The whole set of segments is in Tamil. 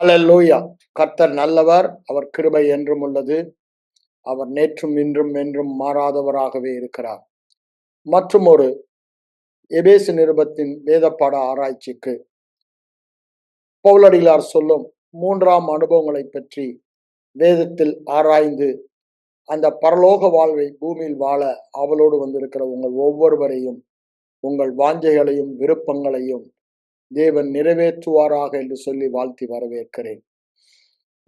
அல்லேலூயா. கர்த்தர் நல்லவர், அவர் கிருபை என்றும் உள்ளது. அவர் நேற்றும் இன்றும் என்றும் மாறாதவராகவே இருக்கிறார். மற்றும் ஒரு எபேசு நிருபத்தின் வேதப்பாட ஆராய்ச்சிக்கு பவுலடிகளார் சொல்லும் 3ஆம் அனுபவங்களை பற்றி வேதத்தில் ஆராய்ந்து அந்த பரலோக வாழ்வை பூமியில் வாழ அவளோடு வந்திருக்கிற உங்கள் ஒவ்வொருவரையும், உங்கள் வாஞ்சைகளையும் விருப்பங்களையும் தேவன் நிறைவேற்றுவாராக என்று சொல்லி வாழ்த்தி வரவேற்கிறேன்.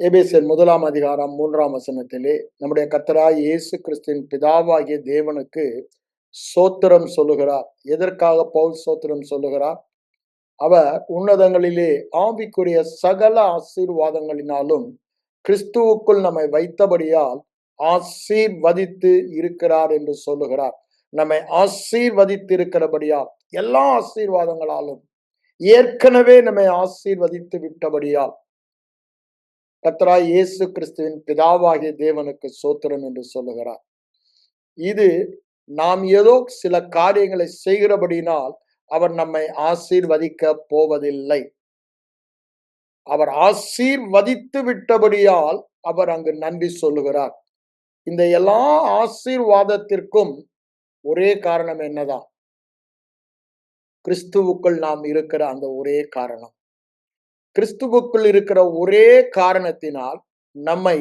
எபேசியர் 1ஆம் அதிகாரம் 3ஆம் வசனத்திலே நம்முடைய கர்த்தராகிய இயேசு கிறிஸ்துவின் பிதாவாகிய தேவனுக்கு ஸ்தோத்திரம் சொல்லுகிறார். எதற்காக பவுல் ஸ்தோத்திரம் சொல்லுகிறார்? அவர் உன்னதங்களிலே ஆவிக்குரிய சகல ஆசீர்வாதங்களினாலும் கிறிஸ்துவுக்குள் நம்மை வைத்தபடியால் ஆசீர்வதித்து இருக்கிறார் என்று சொல்லுகிறார். நம்மை ஆசீர்வதித்து இருக்கிறபடியால், எல்லா ஆசீர்வாதங்களாலும் ஏற்கனவே நம்மை ஆசீர்வதித்து விட்டபடியால் கர்த்தராகிய இயேசு கிறிஸ்துவின் பிதாவாகிய தேவனுக்கு ஸ்தோத்திரம் என்று சொல்லுகிறார். இது நாம் ஏதோ சில காரியங்களை செய்கிறபடினால் அவர் நம்மை ஆசீர்வதிக்க போவதில்லை. அவர் ஆசீர்வதித்து விட்டபடியால் அவர் அங்கு நன்றி சொல்லுகிறார். இந்த எல்லா ஆசீர்வாதத்திற்கும் ஒரே காரணம் என்னதான்? கிறிஸ்துவுக்குள் நாம் இருக்கிற அந்த ஒரே காரணம். கிறிஸ்துவுக்குள் இருக்கிற ஒரே காரணத்தினால் நம்மை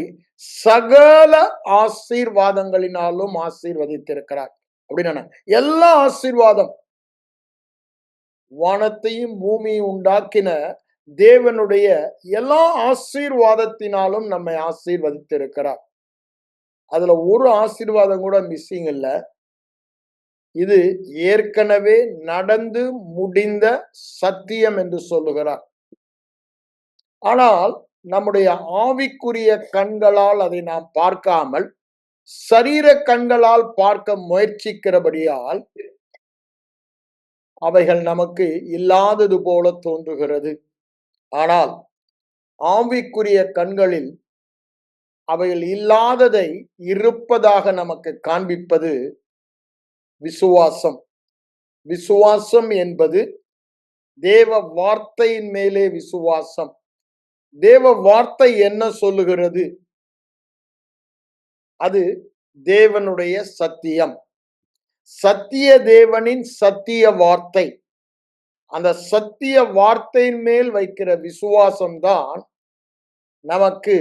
சகல ஆசீர்வாதங்களினாலும் ஆசீர்வதித்திருக்கிறார். அப்படின்னா எல்லா ஆசீர்வாதம், வானத்தையும் பூமியும் உண்டாக்கின தேவனுடைய எல்லா ஆசீர்வாதத்தினாலும் நம்மை ஆசீர்வதித்திருக்கிறார். அதுல ஒரு ஆசீர்வாதம் கூட மிஸ்ஸிங் இல்ல. இது ஏற்கனவே நடந்து முடிந்த சத்தியம் என்று சொல்லுகிறார். ஆனால் நம்முடைய ஆவிக்குரிய கண்களால் அதை நாம் பார்க்காமல் சரீர கண்களால் பார்க்க முயற்சிக்கிறபடியால் அவைகள் நமக்கு இல்லாதது போல தோன்றுகிறது. ஆனால் ஆவிக்குரிய கண்களில் அவைகள் இல்லாததை இருப்பதாக நமக்கு காண்பிப்பது விசுவாசம். விசுவாசம் என்பது தேவ வார்த்தையின் மேலே விசுவாசம். தேவ வார்த்தை என்ன சொல்லுகிறது? அது தேவனுடைய சத்தியம், சத்திய தேவனின் சத்திய வார்த்தை. அந்த சத்திய வார்த்தையின் மேல் வைக்கிற விசுவாசம்தான் நமக்கு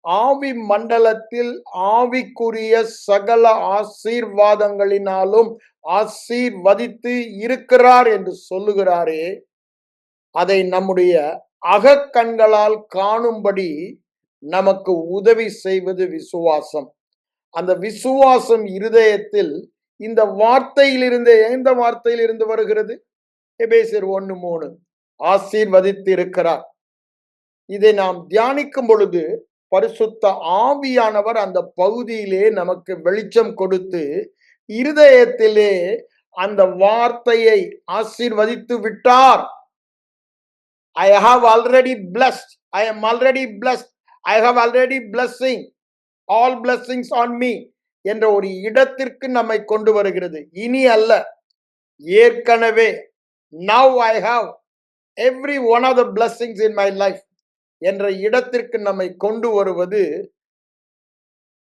ஆவி மண்டலத்தில் ஆவிக்குரிய சகல ஆசீர்வாதங்களினாலும் ஆசீர்வதித்து இருக்கிறார் என்று சொல்லுகிறாரே, அதை நம்முடைய அகக்கண்களால் காணும்படி நமக்கு உதவி செய்வது விசுவாசம். அந்த விசுவாசம் இருதயத்தில் இந்த வார்த்தையிலிருந்து, எந்த வார்த்தையிலிருந்து வருகிறது? எபேசியர் 1:3 ஆசீர்வதித்து இருக்கிறார். இதை நாம் தியானிக்கும் பொழுது பரிசுத்த ஆவியானவர் அந்த பகுதியிலே நமக்கு வெளிச்சம் கொடுத்து இருதயத்திலே அந்த வார்த்தையை ஆசீர்வதித்து விட்டார். I have already blessed. I am already blessed. I have already blessing. All blessings on me என்ற ஒரு இடத்திற்கு நம்மை கொண்டு வருகிறது. இனி அல்ல, ஏற்கனவே. Now I have every one of the blessings in my life என்ற இடத்திற்கு நம்மை கொண்டு வருவது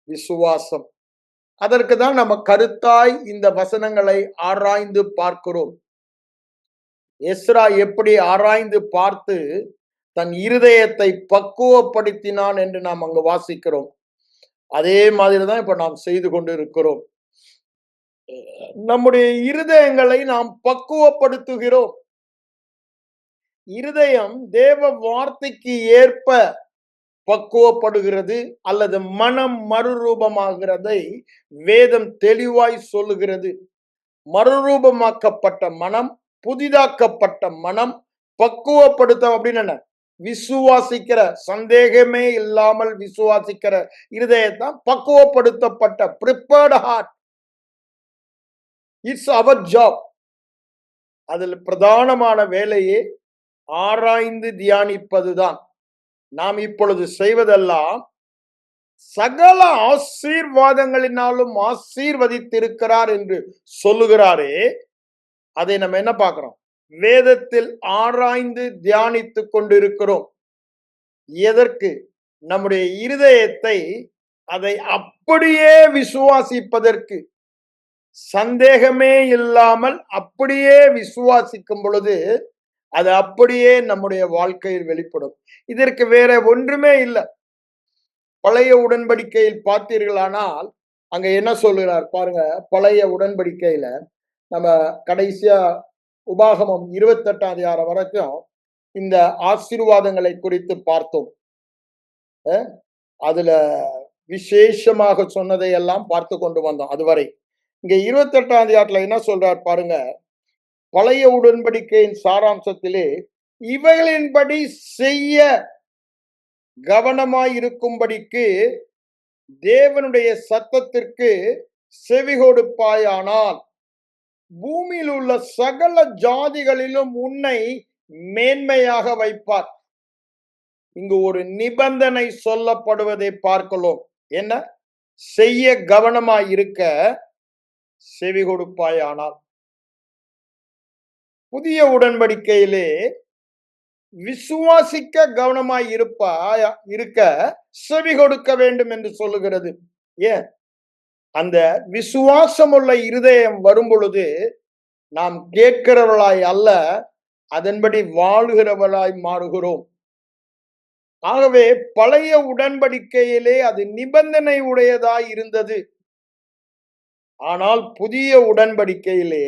விசுவாசம். அதற்கு தான் நம்ம கருத்தாய் இந்த வசனங்களை ஆராய்ந்து பார்க்கிறோம். எஸ்ரா எப்படி ஆராய்ந்து பார்த்து தன் இருதயத்தை பக்குவப்படுத்தினான் என்று நாம் அங்கு வாசிக்கிறோம். அதே மாதிரிதான் இப்ப நாம் செய்து கொண்டு இருக்கிறோம். நம்முடைய இருதயங்களை நாம் பக்குவப்படுத்துகிறோம். இருதயம் தேவ வார்த்தைக்கு ஏற்ப பக்குவப்படுகிறது அல்லது மனம் மறுரூபமாகிறதை வேதம் தெளிவாய் சொல்லுகிறது. மறுரூபமாக்கப்பட்ட மனம், புதிதாக்கப்பட்ட மனம், பக்குவப்படுத்த அப்படின்னு விசுவாசிக்கிற, சந்தேகமே இல்லாமல் விசுவாசிக்கிற இருதயத்தான் பக்குவப்படுத்தப்பட்ட prepared heart. It's our job. அதில் பிரதானமான வேலையே ஆராய்ந்து தியானிப்பதுதான். நாம் இப்பொழுது செய்வதெல்லாம் சகல ஆசீர்வாதங்களினாலும் ஆசீர்வதித்திருக்கிறார் என்று சொல்லுகிறாரே, அதை நம்ம என்ன பார்க்கிறோம்? வேதத்தில் ஆராய்ந்து தியானித்துக் கொண்டிருக்கிறோம். எதற்கு? நம்முடைய இருதயத்தை அதை அப்படியே விசுவாசிப்பதற்கு. சந்தேகமே இல்லாமல் அப்படியே விசுவாசிக்கும் பொழுது அது அப்படியே நம்முடைய வாழ்க்கையில் வெளிப்படும். இதற்கு வேற ஒன்றுமே இல்லை. பழைய உடன்படிக்கையில் பார்த்தீர்களானால் அங்க என்ன சொல்லுகிறார் பாருங்க. பழைய உடன்படிக்கையில நம்ம கடைசியா உபாகமம் 28ஆம் அதிகாரம் வரைக்கும் இந்த ஆசீர்வாதங்களை குறித்து பார்த்தோம். அதுல விசேஷமாக சொன்னதை எல்லாம் பார்த்து கொண்டு வந்தோம் அதுவரை. இங்க 28ஆம் அதிகாரத்துல என்ன சொல்றார் பாருங்க. பழைய உடன்படிக்கையின் சாராம்சத்திலே இவைகளின்படி செய்ய கவனமாய் இருக்கும்படிக்கு தேவனுடைய சத்தத்திற்கு செவி கொடுப்பாயானால் பூமியில் உள்ள சகல ஜாதிகளிலும் உன்னை மேன்மையாக வைப்பார். இங்கு ஒரு நிபந்தனை சொல்லப்படுவதை பார்க்கலாம். என்ன? செய்ய கவனமாய் இருக்க செவி கொடுப்பாயானால். புதிய உடன்படிக்கையிலே விசுவாசிக்க கவனமாய் இருக்க செவி கொடுக்க வேண்டும் என்று சொல்லுகிறது. ஏன்? அந்த விசுவாசமுள்ள இருதயம் வரும் பொழுது நாம் கேட்கிறவர்களாய் அல்ல, அதன்படி வாழ்கிறவர்களாய் மாறுகிறோம். ஆகவே பழைய உடன்படிக்கையிலே அது நிபந்தனை உடையதாய் இருந்தது. ஆனால் புதிய உடன்படிக்கையிலே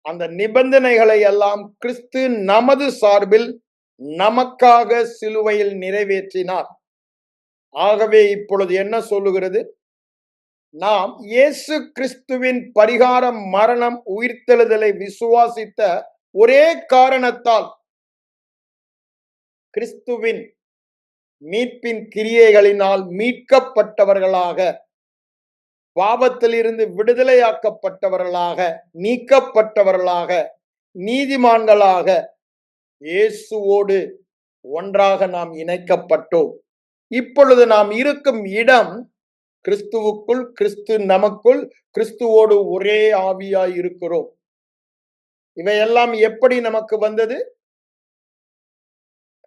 அந்த நிபந்தனைகளை எல்லாம் கிறிஸ்து நமது சார்பில் நமக்காக சிலுவையில் நிறைவேற்றினார். ஆகவே இப்பொழுது என்ன சொல்லுகிறது? நாம் இயேசு கிறிஸ்துவின் பரிகார மரணம் உயிர்த்தெழுதலை விசுவாசித்த ஒரே காரணத்தால் கிறிஸ்துவின் மீட்பின் கிரியைகளினால் மீட்கப்பட்டவர்களாக, பாவத்திலிருந்து விடுதலையாக்கப்பட்டவர்களாக, நீக்கப்பட்டவர்களாக, நீதிமான்களாக இயேசுவோடு ஒன்றாக நாம் இணைக்கப்பட்டோம். இப்பொழுது நாம் இருக்கும் இடம் கிறிஸ்துவுக்குள், கிறிஸ்து நமக்குள், கிறிஸ்துவோடு ஒரே ஆவியாய் இருக்கிறோம். இவையெல்லாம் எப்படி நமக்கு வந்தது?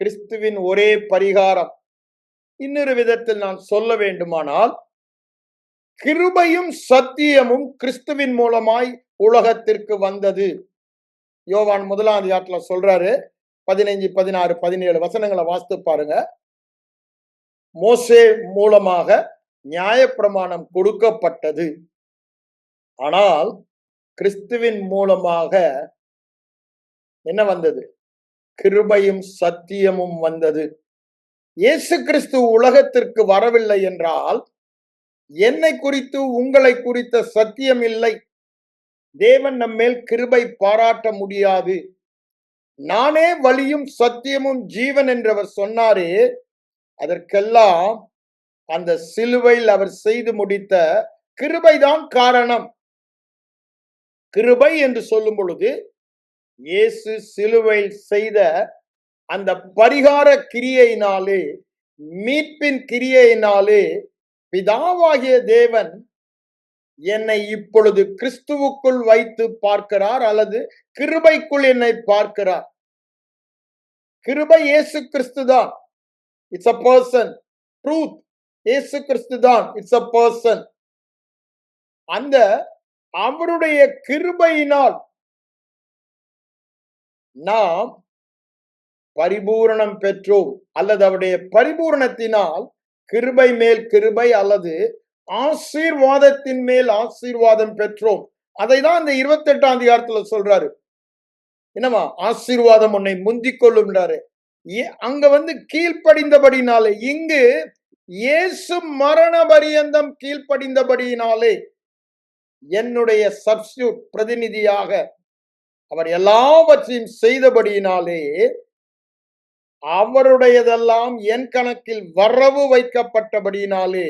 கிறிஸ்துவின் ஒரே பரிகாரம். இன்னொரு விதத்தில் நான் சொல்ல வேண்டுமானால், கிருபையும் சத்தியமும் கிறிஸ்துவின் மூலமாய் உலகத்திற்கு வந்தது. யோவான் 1ஆம் அதிகாரத்துல சொல்றாரு. 15, 16, 17 வசனங்களை வாசித்து பாருங்க. மோசே மூலமாக நியாயப்பிரமாணம் கொடுக்கப்பட்டது. ஆனால் கிறிஸ்துவின் மூலமாக என்ன வந்தது? கிருபையும் சத்தியமும் வந்தது. இயேசு கிறிஸ்து உலகத்திற்கு வரவில்லை என்றால் என்னை குறித்து, உங்களை குறித்த சத்தியம் இல்லை. தேவன் நம்மேல் கிருபை பாராட்ட முடியாது. நானே வழியும் சத்தியமும் ஜீவன் என்றவர் சொன்னாரே, அதற்கெல்லாம் அந்த சிலுவையில் அவர் செய்து முடித்த கிருபைதான் காரணம். கிருபை என்று சொல்லும் பொழுது இயேசு சிலுவையில் செய்த அந்த பரிகார கிரியையினாலே, மீட்பின் கிரியையினாலே பிதாவாகிய தேவன் என்னை இப்பொழுது கிறிஸ்துவுக்குள் வைத்து பார்க்கிறார், அல்லது கிருபைக்குள் என்னை பார்க்கிறார். கிருபை இயேசு கிறிஸ்து தான். It's a person. ட்ரூத் இயேசு கிறிஸ்து தான். It's a person. அந்த அவருடைய கிருபையினால் நாம் பரிபூரணம் பெற்றோம், அல்லது அவருடைய பரிபூரணத்தினால் கிருபை மேல் கிருபை, அல்லது ஆசீர்வாதத்தின் மேல் ஆசீர்வாதம் பெற்றோம். அதை தான் இந்த 28ஆம் அதிகாரத்துல சொல்றாரு. என்னவா? ஆசீர்வாதம் உன்னை முந்திக் கொள்ளும்ன்றாரு. அங்க கீழ்ப்படிந்தபடினாலே, இங்கு இயேசு மரண பரியந்தம் கீழ்ப்படிந்தபடியினாலே, என்னுடைய சப்ஸ்டியூட் பிரதிநிதியாக அவர் எல்லாவற்றையும் செய்தபடியினாலே, அவருடையதெல்லாம் என் கணக்கில் வரவு வைக்கப்பட்டபடியினாலே,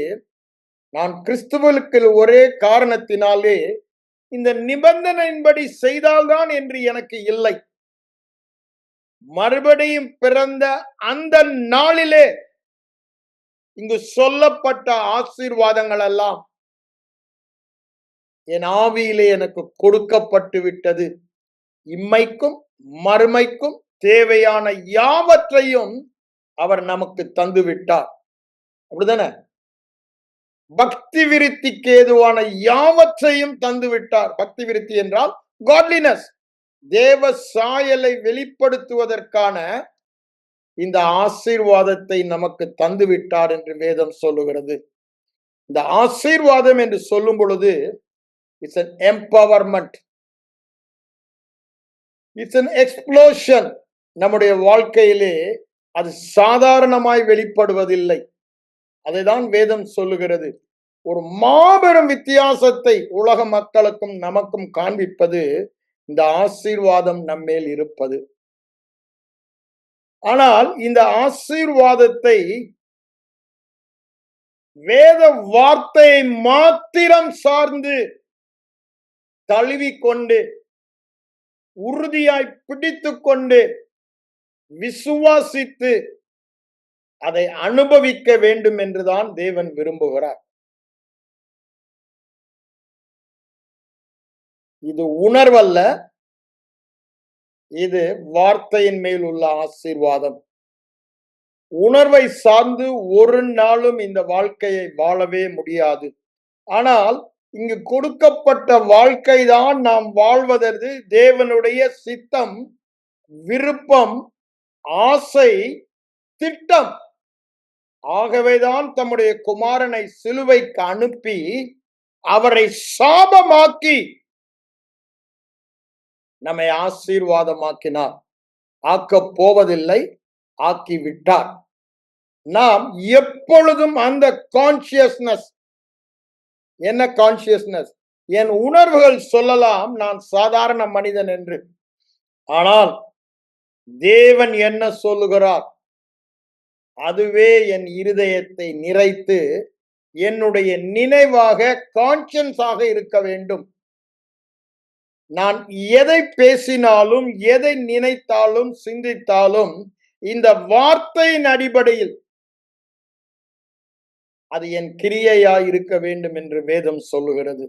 நான் கிறிஸ்துவுக்கு ஒரே காரணத்தினாலே இந்த நிபந்தனையின்படி செய்தால்தான் என்று எனக்கு இல்லை. மறுபடியும் பிறந்த அந்த நாளிலே இங்கு சொல்லப்பட்ட ஆசீர்வாதங்கள் எல்லாம் என் ஆவியிலே எனக்கு கொடுக்கப்பட்டு விட்டது. இம்மைக்கும் மறுமைக்கும் தேவையான யாவற்றையும் அவர் நமக்கு தந்து விட்டார். அப்படிதானே? பக்தி விருத்திக்கு ஏதுவான யாவற்றையும் தந்து விட்டார். பக்தி விருத்தி என்றால் காட்லினஸ், தேவ சாயலை வெளிப்படுத்துவதற்கான இந்த ஆசீர்வாதத்தை நமக்கு தந்து விட்டார் என்று வேதம் சொல்லுகிறது. இந்த ஆசீர்வாதம் என்று சொல்லும் பொழுது it's an empowerment, it's an explosion. நம்முடைய வாழ்க்கையிலே அது சாதாரணமாய் வெளிப்படுவதில்லை. அதைதான் வேதம் சொல்லுகிறது. ஒரு மாபெரும் வித்தியாசத்தை உலக மக்களுக்கும் நமக்கும் காண்பிப்பது இந்த ஆசீர்வாதம் நம்மேல் இருப்பது. ஆனால் இந்த ஆசீர்வாதத்தை வேத வார்த்தையை மாத்திரம் சார்ந்து தழுவிக்கொண்டு உறுதியாய் பிடித்துக் கொண்டு விசுவாசித்து அதை அனுபவிக்க வேண்டும் என்றுதான் தேவன் விரும்புகிறார். இது உணர்வல்ல, இது வார்த்தையின் மேல் உள்ள ஆசீர்வாதம். உணர்வை சார்ந்து ஒரு நாளும் இந்த வாழ்க்கையை வாழவே முடியாது. ஆனால் இங்கு கொடுக்கப்பட்ட வாழ்க்கை தான் நாம் வாழ்வதற்கு தேவனுடைய சித்தம், விருப்பம், ஆசை, திட்டம். ஆகவேதான் தம்முடைய குமாரனை சிலுவைக்கு அனுப்பி அவரை சாபமாக்கி நம்மை ஆசீர்வாதமாக்கினார். ஆக்கப் போவதில்லை, ஆக்கிவிட்டார். நாம் எப்பொழுதும் அந்த கான்சியஸ்னஸ், என்ன கான்சியஸ்னஸ்? என் உணர்வுகள் சொல்லலாம் நான் சாதாரண மனிதன் என்று. ஆனால் தேவன் என்ன சொல்லுகிறார்? அதுவே என் இருதயத்தை நிறைத்து என்னுடைய நினைவாக, கான்சியன்ஸாக இருக்க வேண்டும். நான் எதை பேசினாலும், எதை நினைத்தாலும், சிந்தித்தாலும் இந்த வார்த்தையின் அடிப்படையில் அது என் கிரியையாய் இருக்க வேண்டும் என்று வேதம் சொல்லுகிறது.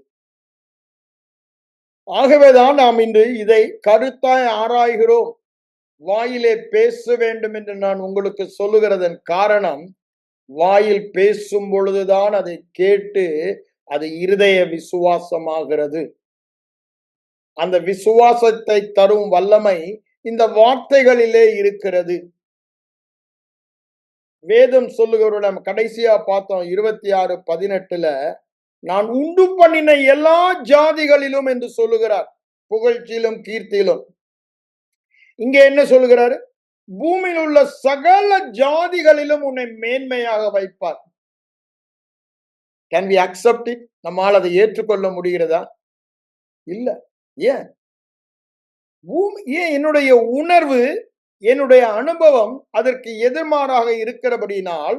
ஆகவேதான் நாம் இன்று இதை கருத்தாய் ஆராய்கிறோம். வாயிலே பேச வேண்டும் என்று நான் உங்களுக்கு சொல்லுகிறதன் காரணம், வாயில் பேசும் பொழுதுதான் அதை கேட்டு அது இருதய விசுவாசமாகிறது. அந்த விசுவாசத்தை தரும் வல்லமை இந்த வார்த்தைகளிலே இருக்கிறது. வேதம் சொல்லுகிற நம்ம கடைசியா பார்த்தோம் 26:18, நான் உண்டு பண்ணின எல்லா ஜாதிகளிலும் என்று சொல்லுகிறார், புகழ்ச்சியிலும் கீர்த்தியிலும். இங்க என்ன சொல்லுகிறாரு? பூமியில் உள்ள சகல ஜாதிகளிலும் உன்னை மேன்மையாக வைப்பார். Can we accept it? நம்மால் அதை ஏற்றுக்கொள்ள முடிகிறதா? இல்ல. ஏன்? ஏன் என்னுடைய உணர்வு, என்னுடைய அனுபவம் அதற்கு எதிர்மாறாக இருக்கிறபடினால்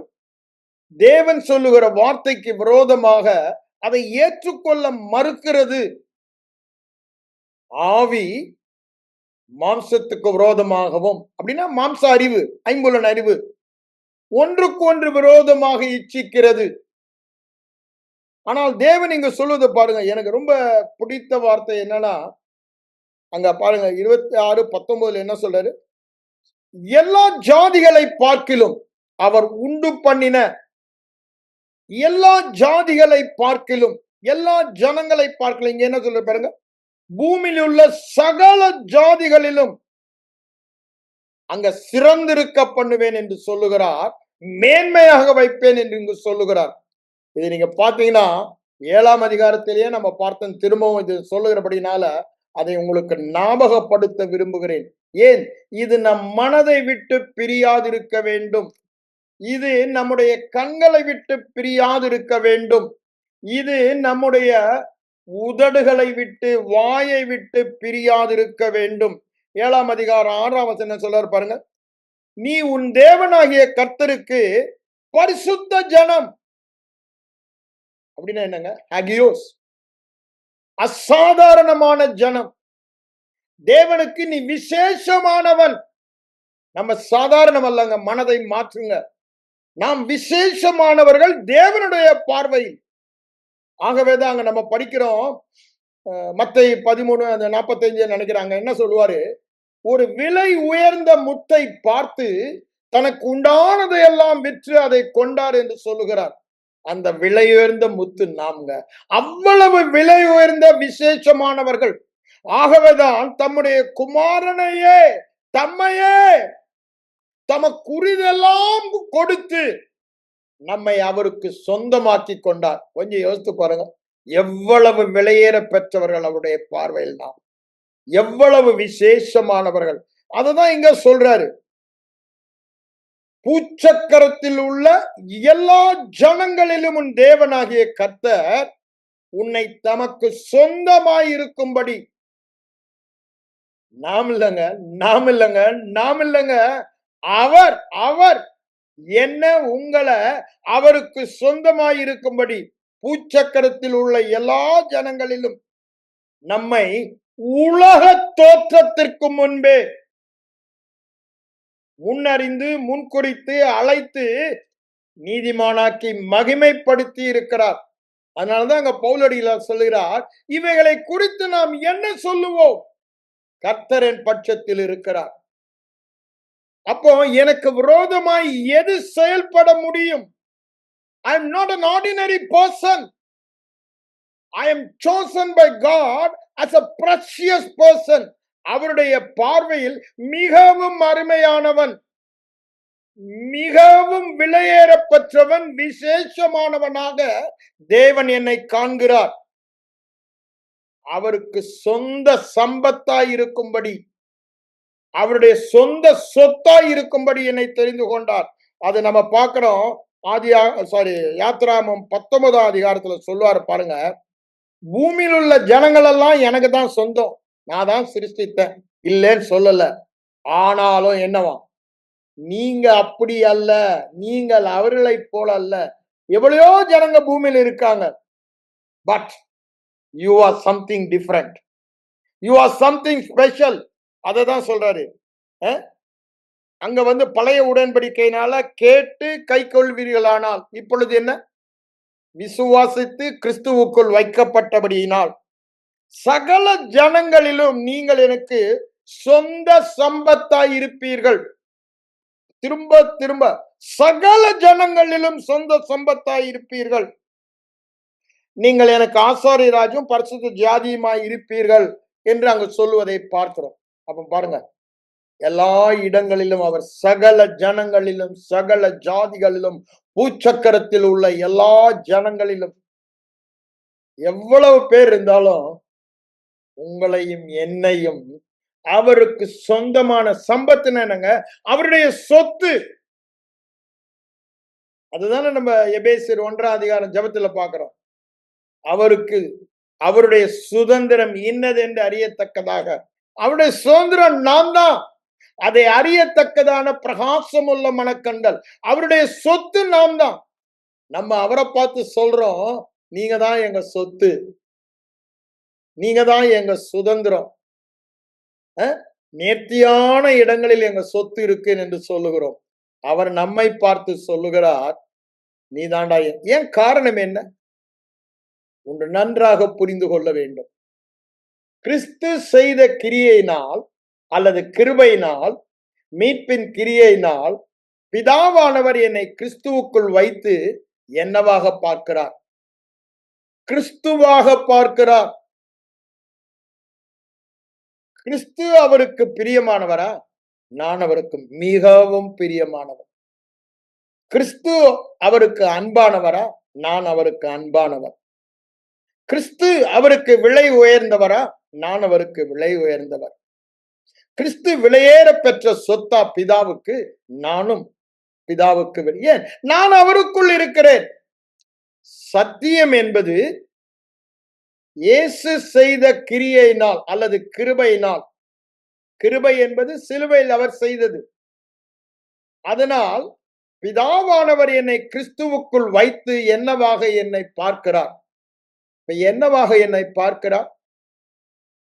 தேவன் சொல்லுகிற வார்த்தைக்கு விரோதமாக அதை ஏற்றுக்கொள்ள மறுக்கிறது. ஆவி மாம்சத்துக்கு விரோதமாகவும், அப்படின்னா மாம்ச அறிவு, ஐம்புலன் அறிவு ஒன்றுக்கு ஒன்று விரோதமாக இச்சிக்கிறது. ஆனால் தேவன் இங்க சொல்லுவதை பாருங்க, எனக்கு ரொம்ப பிடித்த வார்த்தை என்னன்னா, அங்க பாருங்க 26:19 என்ன சொல்றாரு? எல்லா ஜாதிகளை பார்க்கிலும் அவர் உண்டு பண்ணின எல்லா ஜாதிகளை பார்க்கிலும், எல்லா ஜனங்களை பார்க்கிலும், இங்க என்ன சொல்ற பாருங்க, பூமியில் உள்ள சகல ஜாதிகளிலும் அங்க சிறந்திருக்க பண்ணுவேன் என்று சொல்லுகிறார். மேன்மையாக வைப்பேன் என்று இங்கு சொல்லுகிறார். இது நீங்க பாத்தீங்கன்னா 7ஆம் அதிகாரத்திலேயே நம்ம பார்த்தோம். திரும்பவும் இது சொல்லுகிறபடினால அதை உங்களுக்கு ஞாபகப்படுத்த விரும்புகிறேன். ஏன்? இது நம் மனதை விட்டு பிரியாதிருக்க வேண்டும். இது நம்முடைய கண்களை விட்டு பிரியாதிருக்க வேண்டும். இது நம்முடைய உதடுகளை விட்டு, வாயை விட்டு பிரியாதிருக்க வேண்டும். 7ஆம் அதிகாரம் 6ஆம் வசனம் சொல்றாரு பாருங்க, நீ உன் தேவனாகிய கர்த்தருக்கு பரிசுத்த ஜனம். அப்படின்னா என்னங்க? ஹாகியோஸ், அசாதாரணமான ஜனம். தேவனுக்கு நீ விசேஷமானவன். நம்ம சாதாரணம் அல்லங்க. மனதை மாற்றுங்க. நாம் விசேஷமானவர்கள் தேவனுடைய பார்வையில். ஆகவேதான் அங்க நம்ம படிக்கிறோம், மத்தேயு 13:45 நினைக்கிறாங்க. என்ன சொல்லுவாரு? ஒரு விலை உயர்ந்த முத்தை பார்த்து தனக்கு உண்டானதை எல்லாம் விற்று அதை கொண்டார் என்று சொல்லுகிறார். அந்த விலை உயர்ந்த முத்து நாம்ங்க. அவ்வளவு விலை உயர்ந்த விசேஷமானவர்கள். ஆகவேதான் தம்முடைய குமாரனையே, தம்மையே தமக்குரிதெல்லாம் கொடுத்து நம்மை அவருக்கு சொந்தமாக்கி கொண்டார். கொஞ்சம் யோசித்து பாருங்க. எவ்வளவு விலையேற பெற்றவர்கள் அவருடைய பார்வையில் நாம், எவ்வளவு விசேஷமானவர்கள். அதுதான் இங்க சொல்றாரு. பூச்சக்கரத்தில் உள்ள எல்லா ஜனங்களிலும் உன் தேவனாகிய கர்த்தர் உன்னை தமக்கு சொந்தமாயிருக்கும்படி, நாம் இல்லங்க, நாம் இல்லங்க, நாம் இல்லங்க, அவர் அவர் என்ன உங்களை அவருக்கு சொந்தமாயிருக்கும்படி பூச்சக்கரத்தில் உள்ள எல்லா ஜனங்களிலும் நம்மை உலக தோற்றத்திற்கு முன்பே முன்னறிந்து முன்குறித்து அழைத்து நீதிமானாக்கி மகிமைப்படுத்தி இருக்கிறார். அதனாலதான் அங்க பவுலடிகளார் சொல்லுகிறார், இவைகளை குறித்து நாம் என்ன சொல்லுவோம்? கர்த்தரின் பட்சத்தில் இருக்கிறார். அப்போ எனக்கு விரோதமாய் எது செயல்பட முடியும்? I am not an ordinary person. I am chosen by God as a precious person. அவருடைய பார்வையில் மிகவும் அருமையானவன், மிகவும் விலையேறப்பெற்றவன், விசேஷமானவனாக தேவன் என்னை காண்கிறார். அவருக்கு சொந்த சம்பத்தாய் இருக்கும்படி, அவருடைய சொந்த சொத்தாய் இருக்கும்படி என்னை தெரிந்து கொண்டார். அது நம்ம பார்க்கிறோம். யாத்திராமம் 19ஆம் அதிகாரத்துல சொல்லுவாரு பாருங்க. பூமியில் உள்ள ஜனங்கள் எல்லாம் எனக்கு தான் சொந்தம், நான் தான் சிருஷ்டித்தேன், இல்லைன்னு சொல்லல. ஆனாலும் என்னவா, நீங்க அப்படி அல்ல, நீங்கள் அவர்களை போல அல்ல. எவ்வளையோ ஜனங்க பூமியில் இருக்காங்க, but you or something different, you or something special. அதை தான் சொல்றாரு. அங்க பழைய உடன்படிக்கையினால கேட்டு கை கொள்வீர்களானால், இப்பொழுது என்ன? விசுவாசித்து கிறிஸ்துவுக்குள் வைக்கப்பட்டபடியினால் சகல ஜனங்களிலும் நீங்கள் எனக்கு சொந்த சம்பத்தாய் இருப்பீர்கள். திரும்ப திரும்ப, சகல ஜனங்களிலும் சொந்த சம்பத்தாய் இருப்பீர்கள். நீங்கள் எனக்கு ஆசாரியராஜும் பரிசுத்த ஜாதியுமாய் இருப்பீர்கள் என்று அங்கு சொல்லுவதை பார்க்கிறோம். அப்ப பாருங்க, எல்லா இடங்களிலும் அவர் சகல ஜனங்களிலும், சகல ஜாதிகளிலும், பூச்சக்கரத்தில் உள்ள எல்லா ஜனங்களிலும் எவ்வளவு பேர் இருந்தாலும் உங்களையும் என்னையும் அவருக்கு சொந்தமான சம்பத்துன்னு என்னங்க? அவருடைய சொத்து. அதுதானே நம்ம எபேசியர் 1ஆம் அதிகாரம் ஜெபத்துல பார்க்கிறோம். அவருக்கு அவருடைய சுதந்திரம் இன்னது என்று அறியத்தக்கதாக, அவருடைய சுதந்திரம் நான் தான். அதை அறியத்தக்கதான பிரகாசம் உள்ள மனக்கண்கள், அவருடைய சொத்து நாம் தான். நம்ம அவரை பார்த்து சொல்றோம், நீங்க தான் எங்க சொத்து, நீங்க தான் எங்க சுதந்திரம், நேர்த்தியான இடங்களில் எங்க சொத்து இருக்கு என்று சொல்லுகிறோம். அவர் நம்மை பார்த்து சொல்லுகிறார், நீ தாண்டா. ஏன் காரணம் என்ன? ஒன்று நன்றாக புரிந்து கொள்ள வேண்டும். கிறிஸ்து செய்த கிரியையினால் அல்லது கிருபையினால், மீட்பின் கிரியையினால் பிதாவானவர் என்னை கிறிஸ்துவுக்குள் வைத்து என்னவாக பார்க்கிறார்? கிறிஸ்துவாக பார்க்கிறார். கிறிஸ்து அவருக்கு பிரியமானவரா? நான் அவருக்கு மிகவும் பிரியமானவர். கிறிஸ்து அவருக்கு அன்பானவரா? நான் அவருக்கு அன்பானவர். கிறிஸ்து அவருக்கு விலை உயர்ந்தவரா? நான் அவருக்கு விலை உயர்ந்தவர். கிறிஸ்து விலையேற பெற்ற சொத்தா பிதாவுக்கு? நானும் பிதாவுக்கு ஏன்? நான் அவருக்குள் இருக்கிறேன். சத்தியம் என்பது இயேசு செய்த கிரியையினால் அல்லது கிருபையினால். கிருபை என்பது சிலுவையில் அவர் செய்தது. அதனால் பிதாவானவர் என்னை கிறிஸ்துவுக்குள் வைத்து என்னவாக என்னை பார்க்கிறார்? என்னவாக என்னை பார்க்கிறார்?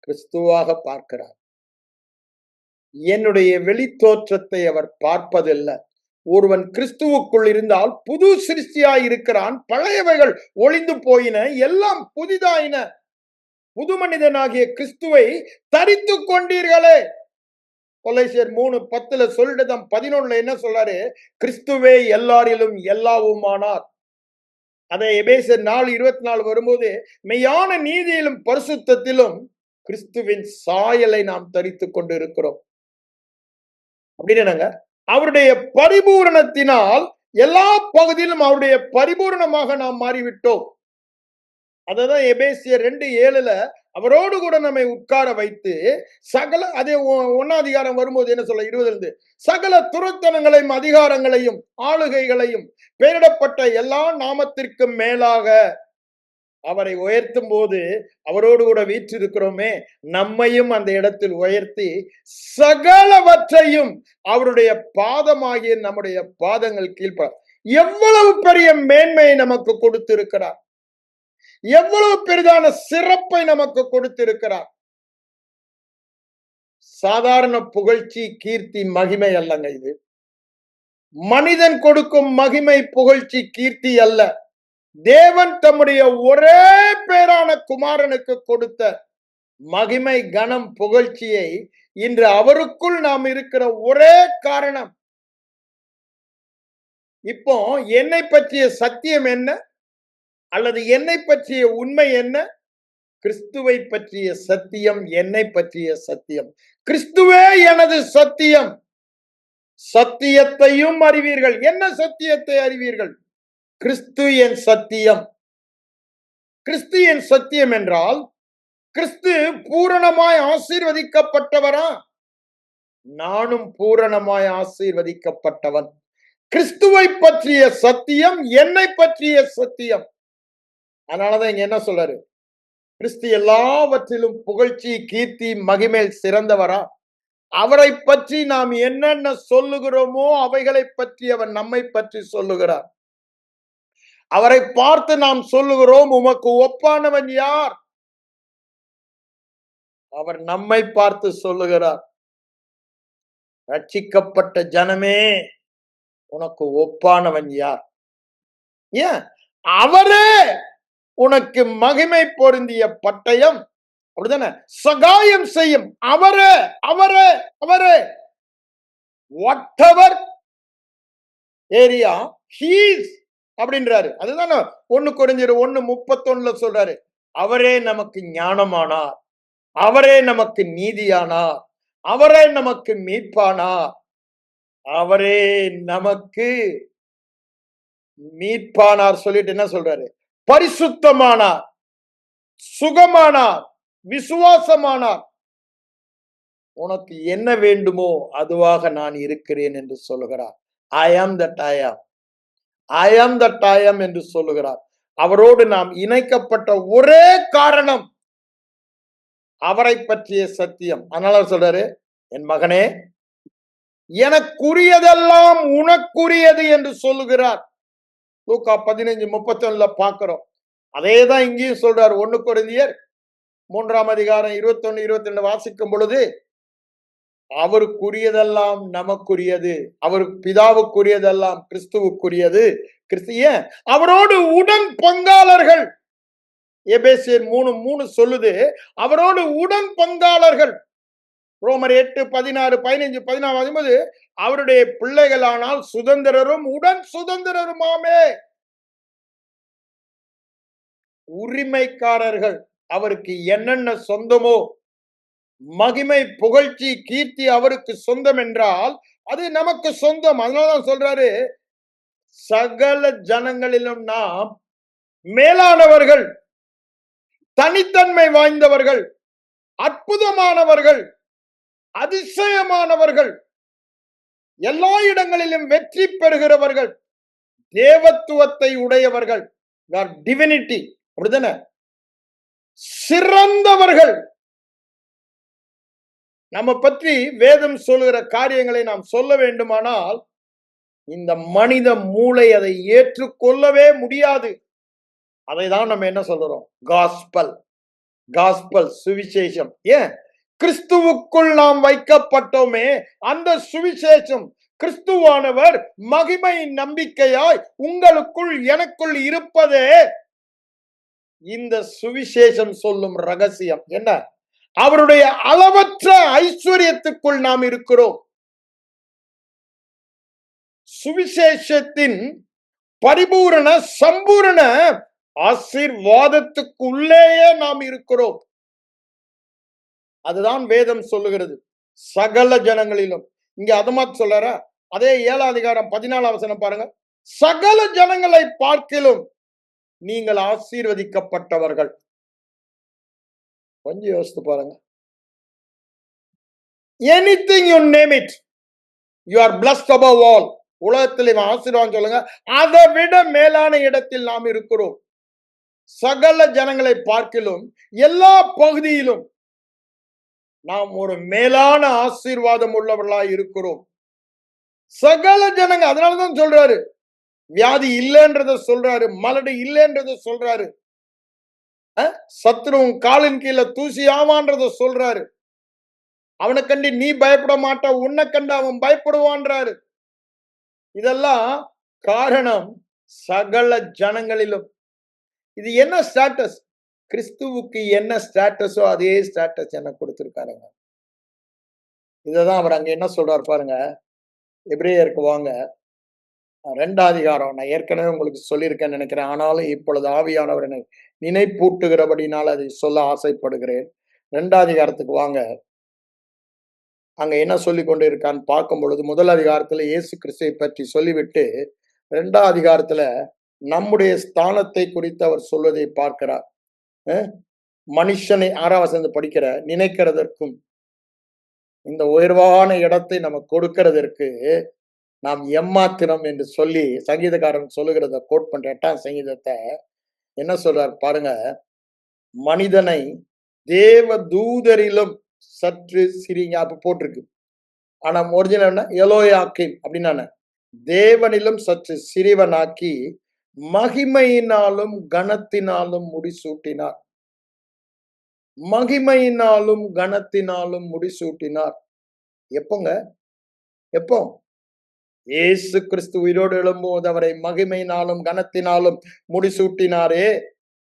கிறிஸ்துவாக பார்க்கிறார். என்னுடைய வெளி தோற்றத்தை அவர் பார்ப்பதில்லை. ஒருவன் கிறிஸ்துவுக்குள் இருந்தால் புது சிருஷ்டியாய் இருக்கிறான், பழையவைகள் ஒளிந்து போயின, எல்லாம் புதிதாயின. புது மனிதனாகிய கிறிஸ்துவை தரித்து கொண்டீர்களே. கொலைசியர் 3:10 சொல்லிட்டு தான் 11 என்ன சொல்றாரு? கிறிஸ்துவே எல்லாரிலும் எல்லாவுமானார். அதை எபேசியர் 4:24 வரும்போது மெய்யான நீதியிலும் பரிசுத்தத்திலும் கிறிஸ்துவின் சாயலை நாம் தரித்துக் கொண்டு இருக்கிறோம். அப்படின்னு என்னங்க? அவருடைய பரிபூரணத்தினால் எல்லா பகுதியிலும் அவருடைய பரிபூரணமாக நாம் மாறிவிட்டோம். அததான் எபேசியர் 2:7 அவரோடு கூட நம்மை உட்கார வைத்து சகல அதே 1 அதிகாரம் வரும்போது என்ன சொல்ல 20 சகல துரத்தனங்களையும் அதிகாரங்களையும் ஆளுகைகளையும் பெயரிடப்பட்ட எல்லா நாமத்திற்கும் மேலாக அவரை உயர்த்தும் போது அவரோடு கூட வீற்றிருக்கிறோமே, நம்மையும் அந்த இடத்தில் உயர்த்தி சகலவற்றையும் அவருடைய பாதமாகிய நம்முடைய பாதங்கள் கீழ்ப்ப எவ்வளவு பெரிய மேன்மையை நமக்கு கொடுத்திருக்கிறார், எவ்வளவு பெரிதான சிறப்பை நமக்கு கொடுத்திருக்கிறார். சாதாரண புகழ்ச்சி, கீர்த்தி, மகிமை அல்லங்க. இது மனிதன் கொடுக்கும் மகிமை, புகழ்ச்சி, கீர்த்தி அல்ல. தேவன் தம்முடைய ஒரே பேரான குமாரனுக்கு கொடுத்த மகிமை, கனம், புகழ்ச்சியை இன்று அவருக்குள் நாம் இருக்கிற ஒரே காரணம். இப்போ என்னை பற்றிய சத்தியம் என்ன, அல்லது என்னை பற்றிய உண்மை என்ன? கிறிஸ்துவை பற்றிய சத்தியம், என்னை பற்றிய சத்தியம். கிறிஸ்துவே எனது சத்தியம், சத்தியத்தையும் அறிவீர்கள். என்ன சத்தியத்தை அறிவீர்கள்? கிறிஸ்து என் சத்தியம். கிறிஸ்து என் சத்தியம் என்றால் கிறிஸ்து பூரணமாய் ஆசீர்வதிக்கப்பட்டவரா? நானும் பூரணமாய் ஆசீர்வதிக்கப்பட்டவன். கிறிஸ்துவை பற்றிய சத்தியம், என்னை பற்றிய சத்தியம். அதனாலதான் இங்க என்ன சொல்றாரு? கிறிஸ்து எல்லாவற்றிலும் புகழ்ச்சி, கீர்த்தி, மகிமை சிறந்தவரா? அவரை பற்றி நாம் என்னென்ன சொல்லுகிறோமோ அவைகளை பற்றி அவர் நம்மை பற்றி சொல்லுகிறார். அவரை பார்த்து நாம் சொல்லுகிறோம், உமக்கு ஒப்பானவன் யார்? அவர் நம்மை பார்த்து சொல்லுகிறார், ரட்சிக்கப்பட்ட ஜனமே, உனக்கு ஒப்பானவன் யார்? ஏன்? அவரே உனக்கு மகிமை பொருந்திய பட்டயம், அப்படிதானே, சகாயம் செய்யும் அவரே, அவரே, அவரே. வாட் ஏரியா ஹீஸ் அப்படின்றாரு. அதுதானே 1 கொரிந்தியர் 1:31 சொல்றாரு. அவரே நமக்கு ஞானமானார், அவரே நமக்கு நீதியானார், அவரே நமக்கு மீட்பானார், அவரே நமக்கு மீட்பானார் சொல்லிட்டு என்ன சொல்றாரு? பரிசுத்தமானார், சுகமானார், விசுவாசமானார். உனக்கு என்ன வேண்டுமோ அதுவாக நான் இருக்கிறேன் என்று சொல்லுகிறார். ஐ ஆம் தட் ஐ ஆம், ஐ ஆம் தட் ஐ ஆம் என்று சொல்லுகிறார். அவரோடு நாம் இணைக்கப்பட்ட ஒரே காரணம் அவரை பற்றிய சத்தியம். அதனால சொல்றாரு, என் மகனே, எனக்குரியதெல்லாம் உனக்குரியது என்று சொல்லுகிறார். லூக்கா 15:31 பார்க்கிறோம். அதேதான் இங்கேயும் சொல்றார். 1 கொரிந்தியர் 3 அதிகாரம் 21, 22 வாசிக்கும் பொழுது, அவருக்குரியதெல்லாம் நமக்குரியது, அவர் பிதாவுக்குரியதெல்லாம் கிறிஸ்துவுக்குரியது. கிறிஸ்திய அவரோடு உடன் பங்காளர்கள். எபேசியர் 3:3 சொல்லுது, அவரோடு உடன் பங்காளர்கள். ரோமர் 8, 16, 15, 14 வரும்போது, அவருடைய பிள்ளைகளானால் சுதந்திரரும் உடன் சுதந்திரருமாமே, உரிமைக்காரர்கள். அவருக்கு என்னென்ன சொந்தமோ, மகிமை, புகழ்ச்சி, கீர்த்தி அவருக்கு சொந்தம் என்றால் அது நமக்கு சொந்தம். அதனாலதான் சொல்றாரு, சகல ஜனங்களிலும் நாம் மேலானவர்கள், தனித்தன்மை வாய்ந்தவர்கள், அற்புதமானவர்கள், அதிசயமானவர்கள், எல்லா இடங்களிலும் வெற்றி பெறுகிறவர்கள், தேவத்துவத்தை உடையவர்கள், டிவினிட்டி, அப்படிதானே, சிறந்தவர்கள். நம்ம பற்றி வேதம் சொல்லுகிற காரியங்களை நாம் சொல்ல வேண்டுமானால் இந்த மனித மூளை அதை ஏற்றுக்கொள்ளவே முடியாது. அதை தான் நம்ம என்ன சொல்றோம்? காஸ்பல், காஸ்பல், சுவிசேஷம். ஏன்? கிறிஸ்துவுக்குள் நாம் வைக்கப்பட்டோமே, அந்த சுவிசேஷம், கிறிஸ்துவானவர் மகிமை நம்பிக்கையாய் உங்களுக்குள் எனக்குள் இருப்பதே இந்த சுவிசேஷம் சொல்லும் ரகசியம். என்ன? அவருடைய அளவற்ற ஐஸ்வர்யத்துக்குள் நாம் இருக்கிறோம். சுவிசேஷத்தின் பரிபூரண சம்பூரண ஆசீர்வாதத்துக்குள்ளேயே நாம் இருக்கிறோம். அதுதான் வேதம் சொல்லுகிறது. சகல ஜனங்களிலும். இங்க அதமா சொல்ற அதே 7 அதிகாரம் 14 வசனம் பாருங்க. சகல ஜனங்களை பார்க்கிலும் நீங்கள் ஆசீர்வதிக்கப்பட்டவர்கள். கொஞ்சம் யோசித்து பாருங்க. Anything you name it, you are blessed above all. உலகத்தில் ஆசீர்வாதம் சொல்லுங்க. அதை விட மேலான இடத்தில் நாம் இருக்கிறோம். சகல ஜனங்களை பார்க்கிலும் எல்லா பகுதியிலும் நாம் ஒரு மேலான ஆசீர்வாதம் உள்ளவர்களாய் இருக்கிறோம். சகல ஜனங்க. அதனாலதான் சொல்றாரு, வியாதி இல்லைன்றத சொல்றாரு, மலடு இல்லைன்றத சொல்றாரு, சத்ருவும் காலின் கீழே தூசி ஆவான்றத சொல்றாரு. அவனை கண்டு நீ பயப்பட மாட்ட, உன்னை கண்டு அவன் பயப்படுவான்றாரு. இதெல்லாம் காரணம் சகல ஜனங்களிலும். இது என்ன ஸ்டேட்டஸ்? கிறிஸ்துவுக்கு என்ன ஸ்டேட்டஸோ அதே ஸ்டேட்டஸ் எனக்கு கொடுத்திருக்காருங்க. இததான் அவர் அங்க என்ன சொல்றாரு பாருங்க. எபிரேயருக்கு வாங்க, 2 அதிகாரம். நான் ஏற்கனவே உங்களுக்கு சொல்லியிருக்கேன்னு நினைக்கிறேன். ஆனாலும் இப்பொழுது ஆவியானவர் என்னை நினைப்பூட்டுகிறபடினால் அதை சொல்ல ஆசைப்படுகிறேன். 2 அதிகாரத்துக்கு வாங்க. அங்க என்ன சொல்லி கொண்டு இருக்கான்னு பார்க்கும் பொழுது, 1 அதிகாரத்துல இயேசு கிறிஸ்துவை பற்றி சொல்லிவிட்டு 2 அதிகாரத்துல நம்முடைய ஸ்தானத்தை குறித்து அவர் சொல்வதை பார்க்கிறார். மனுஷனை 6ஆம் வசனம் படிக்கிற நினைக்கிறதற்கும் இந்த உயர்வான இடத்தை நம்ம கொடுக்கிறதற்கு நாம் எம்மாத்திரம் என்று சொல்லி சங்கீதக்காரன் சொல்லுகிறத கோட் பண்ற 8ஆம் சங்கீதத்தை என்ன சொல்றார் பாருங்க. மனிதனை தேவ தூதரிலும் சற்று சிறிங்க அப்ப போட்டிருக்கு. ஆனா ஒரிஜினல் எலோயாக்கிம் அப்படின்னா தேவனிலும் சற்று சிறிவனாக்கி மகிமையினாலும் கனத்தினாலும் முடிசூட்டினார். மகிமையினாலும் கனத்தினாலும் முடிசூட்டினார். எப்போங்க? எப்போ? இயேசு கிறிஸ்து உயிரோடு எழும்போது அவரை மகிமையினாலும் கனத்தினாலும் முடிசூட்டினாரே,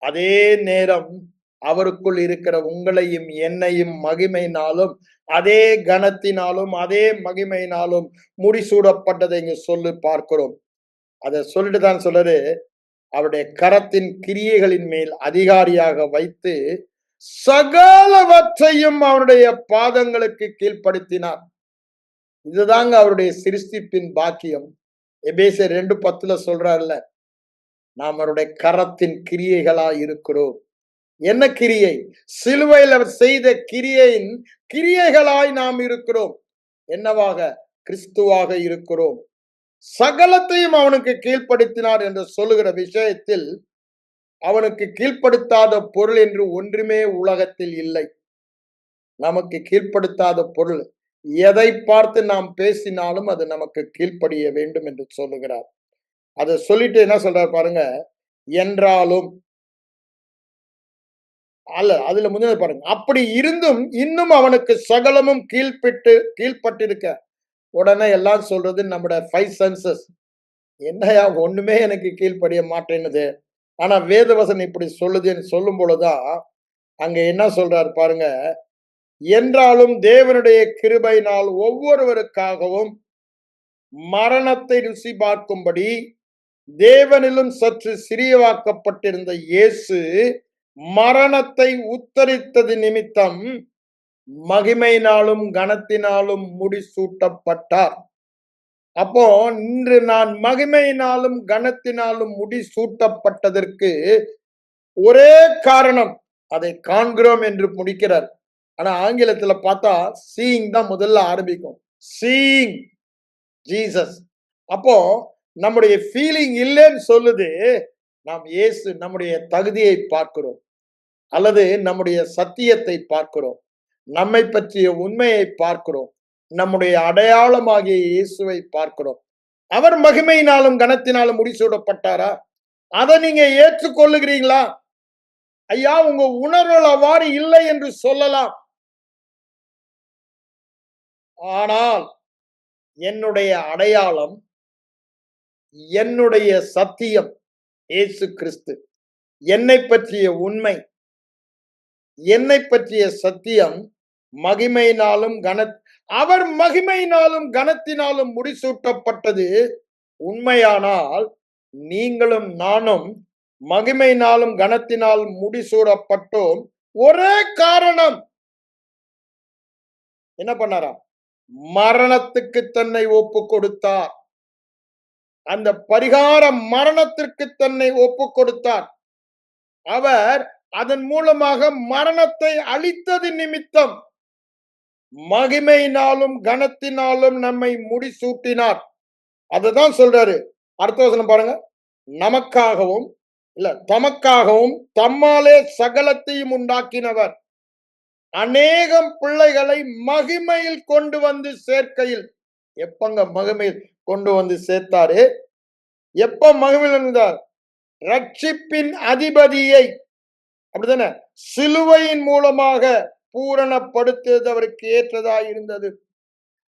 அதே நேரம் அவருக்குள் இருக்கிற உங்களையும் என்னையும் மகிமையினாலும் அதே கனத்தினாலும் அதே மகிமையினாலும் முடிசூடப்பட்டதை இங்க சொல்லி பார்க்கிறோம். அதை சொல்லிட்டு தான் சொல்றாரு, அவருடைய கரத்தின் கிரியைகளின் மேல் அதிகாரியாக வைத்து சகலவற்றையும் அவருடைய பாதங்களுக்கு கீழ்ப்படுத்தினார். இதுதாங்க அவருடைய சிருஷ்டிப்பின் பாக்கியம். எபேசியர் 2:10 சொல்றாருல்ல, நாம் அவருடைய கரத்தின் கிரியைகளா இருக்கிறோம். என்ன கிரியை? சிலுவையில் அவர் செய்த கிரியையின் கிரியைகளாய் நாம் இருக்கிறோம். என்னவாக? கிறிஸ்துவாக இருக்கிறோம். சகலத்தையும் அவனுக்கு கீழ்ப்படுத்தினார் என்று சொல்லுகிற விஷயத்தில் அவனுக்கு கீழ்ப்படுத்தாத பொருள் என்று ஒன்றுமே உலகத்தில் இல்லை. நமக்கு கீழ்ப்படுத்தாத பொருள் எதை பார்த்து நாம் பேசினாலும் அது நமக்கு கீழ்ப்படிய வேண்டும் என்று சொல்லுகிறார். அதை சொல்லிட்டு என்ன சொல்றார் பாருங்க. என்றாலும் அல்ல, அதுல முதல்ல பாருங்க, அப்படி இருந்தும் இன்னும் அவனுக்கு சகலமும் கீழ்பட்டிருக்க. உடனே எல்லாம் சொல்றது நம்முடைய 5 சென்சஸ். என்னையா ஒண்ணுமே எனக்கு கீழ்ப்படிய மாட்டேன்னுது. ஆனா வேதவசனம் இப்படி சொல்லுதுன்னு சொல்லும் பொழுதுதான் அங்க என்ன சொல்றாரு பாருங்க. என்றாலும் தேவனுடைய கிருபையினால் ஒவ்வொருவருக்காகவும் மரணத்தை ருசி பார்க்கும்படி தேவனிலும் சற்று சிறியவாக்கப்பட்டிருந்த இயேசு மரணத்தை உத்தரித்தது நிமித்தம் மகிமையினாலும் கனத்தினாலும் முடிசூட்டப்பட்டார். அப்போ இன்று நான் மகிமையினாலும் கனத்தினாலும் முடிசூட்டப்பட்டதற்கு ஒரே காரணம், அதை காண்கிறோம் என்று முடிக்கிறார். ஆனா ஆங்கிலத்துல பார்த்தா சீயிங் தான் முதல்ல ஆரம்பிக்கும். Seeing Jesus. அப்போ நம்முடைய ஃபீலிங் இல்லைன்னு சொல்லுது. நாம் இயேசு நம்முடைய தகுதியை பார்க்கிறோம், அல்லது நம்முடைய சத்தியத்தை பார்க்கிறோம், நம்மை பற்றிய உண்மையை பார்க்கிறோம், நம்முடைய அடையாளமாகிய இயேசுவை பார்க்கிறோம். அவர் மகிமையினாலும் கனத்தினாலும் முடிசூடப்பட்டாரா? அதை நீங்க ஏற்றுக்கொள்ளுகிறீங்களா? ஐயா, உங்க உணர்வுகள் அவ்வாறு இல்லை என்று சொல்லலாம். ஆனால் என்னுடைய அடையாளம், என்னுடைய சத்தியம் இயேசு கிறிஸ்து, என்னை பற்றிய உண்மை, என்னை பற்றிய சத்தியம் மகிமையினாலும் அவர் மகிமையினாலும் கனத்தினாலும் முடிசூட்டப்பட்டது உண்மையானால், நீங்களும் நானும் மகிமையினாலும் கனத்தினால் முடிசூடப்பட்டோம். ஒரே காரணம், என்ன பண்ணாரா? மரணத்துக்கு தன்னை ஒப்பு கொடுத்தார். அந்த பரிகார மரணத்திற்கு தன்னை ஒப்பு கொடுத்தார். அவர் அதன் மூலமாக மரணத்தை அழித்தது நிமித்தம் மகிமையினாலும் கனத்தினாலும் நம்மை முடிசூட்டினார். அததான் சொல்றாரு. அடுத்த வசனம் பாருங்க. நமக்காகவும் தமக்காகவும் தம்மாலே சகலத்தையும் உண்டாக்கினவர் அநேகம் பிள்ளைகளை மகிமையில் கொண்டு வந்து சேர்க்கையில், எப்பங்க மகிமையில் கொண்டு வந்து சேர்த்தாரு? எப்ப மகிமையில் இருந்தார்? ரட்சிப்பின் அதிபதியை, அப்படித்தானே, சிலுவையின் மூலமாக பூரணப்படுத்துவது அவருக்கு ஏற்றதா இருந்தது.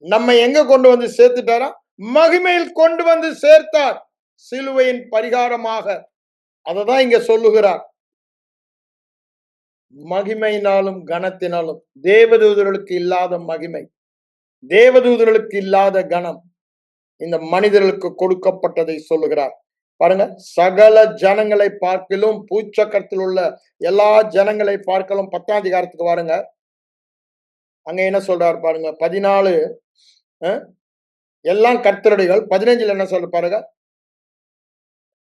நம்ம எங்க கொண்டு வந்து சேர்த்துட்டாரா? மகிமையில் கொண்டு வந்து சேர்த்தார், சிலுவையின் பரிகாரமாக. அததான் இங்க சொல்லுகிறார். மகிமையினாலும் கனத்தினாலும், தேவதூதர்களுக்கு இல்லாத மகிமை, தேவதூதர்களுக்கு இல்லாத கனம் இந்த மனிதர்களுக்கு கொடுக்கப்பட்டதை சொல்லுகிறார். பாருங்க, சகல ஜனங்களை பார்க்கலும், பூச்சக்கரத்தில் உள்ள எல்லா ஜனங்களை பார்க்கலும். 10ஆம் அதிகாரத்துக்கு பாருங்க. அங்க என்ன சொல்றாரு பாருங்க. 14 எல்லாம் கர்த்தருடைகள். 15 என்ன சொல்ற பாருங்க.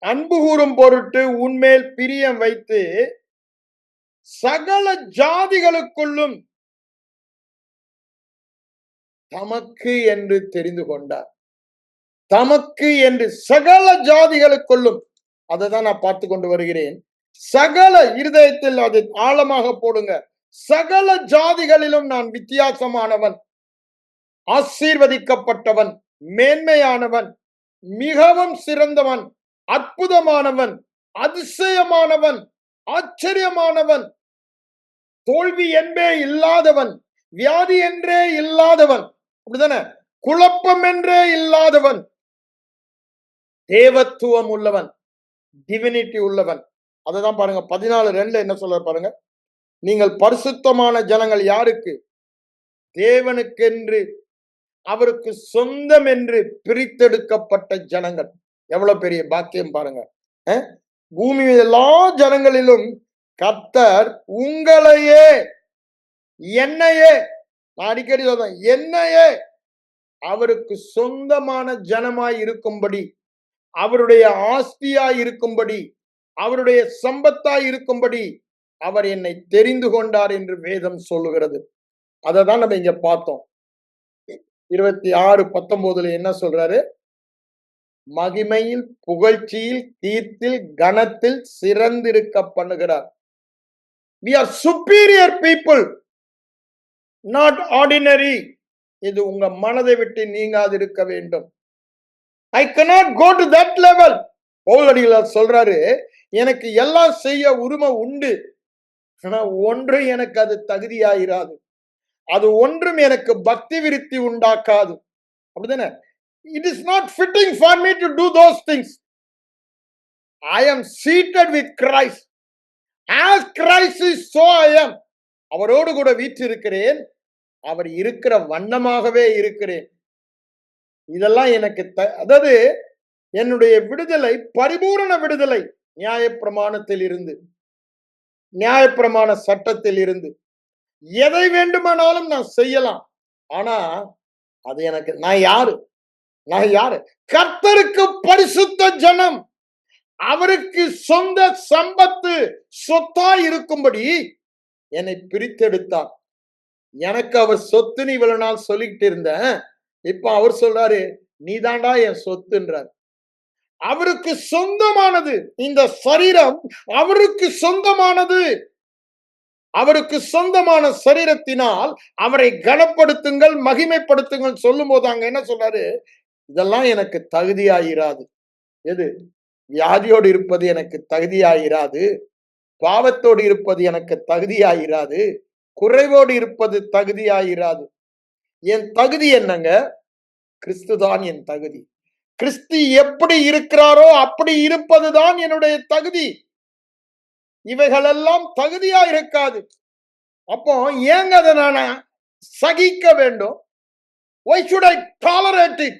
அன்பு கூறும் பொருட்டு உன்மேல் பிரியம் வைத்து சகல ஜாதிகளுக்குள்ளும் தமக்கு என்று தெரிந்து கொண்டார். தமக்கு என்று சகல ஜாதிகளுக்குள்ளும். அதை தான் நான் பார்த்து கொண்டு வருகிறேன். சகல இருதயத்தில் அது ஆழமாக போடுங்க. சகல ஜாதிகளிலும் நான் வித்தியாசமானவன், ஆசீர்வதிக்கப்பட்டவன், மேன்மையானவன், மிகவும் சிறந்தவன், அற்புதமானவன், அதிசயமானவன், ஆச்சரியமானவன், தோல்வி என்றே இல்லாதவன், வியாதி என்றே இல்லாதவன், அப்படிதானே, குழப்பம் என்றே இல்லாதவன், தேவத்துவம் உள்ளவன், டிவினிட்டி உள்ளவன். அததான் பாருங்க. 14:2 என்ன சொல்ற பாருங்க. நீங்கள் பரிசுத்தமான ஜனங்கள். யாருக்கு? தேவனுக்கென்று, அவருக்கு சொந்தம் என்று பிரித்தெடுக்கப்பட்ட ஜனங்கள். எவ்வளவு பெரிய பாக்கியம் பாருங்க. பூமி எல்லா ஜனங்களிலும் கர்த்தர் உங்களையே, என்னையே, நான் அடிக்கடி சொல்றேன், என்னையே அவருக்கு சொந்தமான ஜனமாய் இருக்கும்படி, அவருடைய ஆஸ்தியாய் இருக்கும்படி, அவருடைய சம்பத்தாய் இருக்கும்படி அவர் என்னை தெரிந்து கொண்டார் என்று வேதம் சொல்லுகிறது. அதை தான் நம்ம இங்க பார்த்தோம். 26:19 என்ன சொல்றாரு? மகிமையில், புகழ்ச்சியில், கீர்த்தில், கனத்தில் சிறந்திருக்க பண்ணுகிறார். We are superior people, not ordinary. இது உங்க மனதை விட்டு நீங்காதிருக்க வேண்டும். I cannot go to that level. பவுலடிகளார் சொல்றாரு, எனக்கு எல்லாம் செய்ய உரிமை உண்டு, ஆனா ஒன்று எனக்கு அது தகுதியாயிராது, அது ஒன்றும் எனக்கு பக்தி விருத்தி உண்டாக்காது. அப்படிதானே? It is not fitting for me to do those things. I am seated with Christ. As Christ is, so I am. அவரோடு கூட வீற்றிருக்கிறேன், அவர் இருக்கிற வண்ணமாகவே இருக்கிறேன். இதெல்லாம் எனக்கு அதாவது என்னுடைய விடுதலை பரிபூரண விடுதலை. நியாயப்பிரமாணத்தில் இருந்து, நியாயப்பிரமாண சட்டத்தில் இருந்து எதை வேண்டுமானாலும் நான் செய்யலாம். ஆனா அது எனக்கு, நான் யாரு? நான் யாரு? கர்த்தருக்கு பரிசுத்த ஜனம், அவருக்கு சொந்த சம்பத்து, சொத்தாய் இருக்கும்படி என்னை பிரித்தெடுத்தார். எனக்கு அவர் சொத்துன்னு இவ்வளவு நாள் சொல்லிக்கிட்டு இருந்தேன். இப்ப அவர் சொல்றாரு, நீதாண்டா என் சொத்துன்றார். அவருக்கு சொந்தமானது இந்த சரீரம், அவருக்கு சொந்தமானது. அவருக்கு சொந்தமான சரீரத்தினால் அவரை கனப்படுத்துங்கள், மகிமைப்படுத்துங்கள் சொல்லும் போது அங்க என்ன சொல்றாரு? இதெல்லாம் எனக்கு தகுதியாயிராது. எது? வியாதியோடு இருப்பது எனக்கு தகுதியாயிராது, பாவத்தோடு இருப்பது எனக்கு தகுதியாயிராது, குறைவோடு இருப்பது தகுதியாயிராது. என் தகுதி என்னங்க? கிறிஸ்துதான் என் தகுதி. கிறிஸ்து எப்படி இருக்கிறாரோ அப்படி இருப்பதுதான் என்னுடைய தகுதி. இவைகளெல்லாம் தகுதியா இருக்காது. அப்போ ஏங்க அதை நான் சகிக்க வேண்டும்? Why should I tolerate it?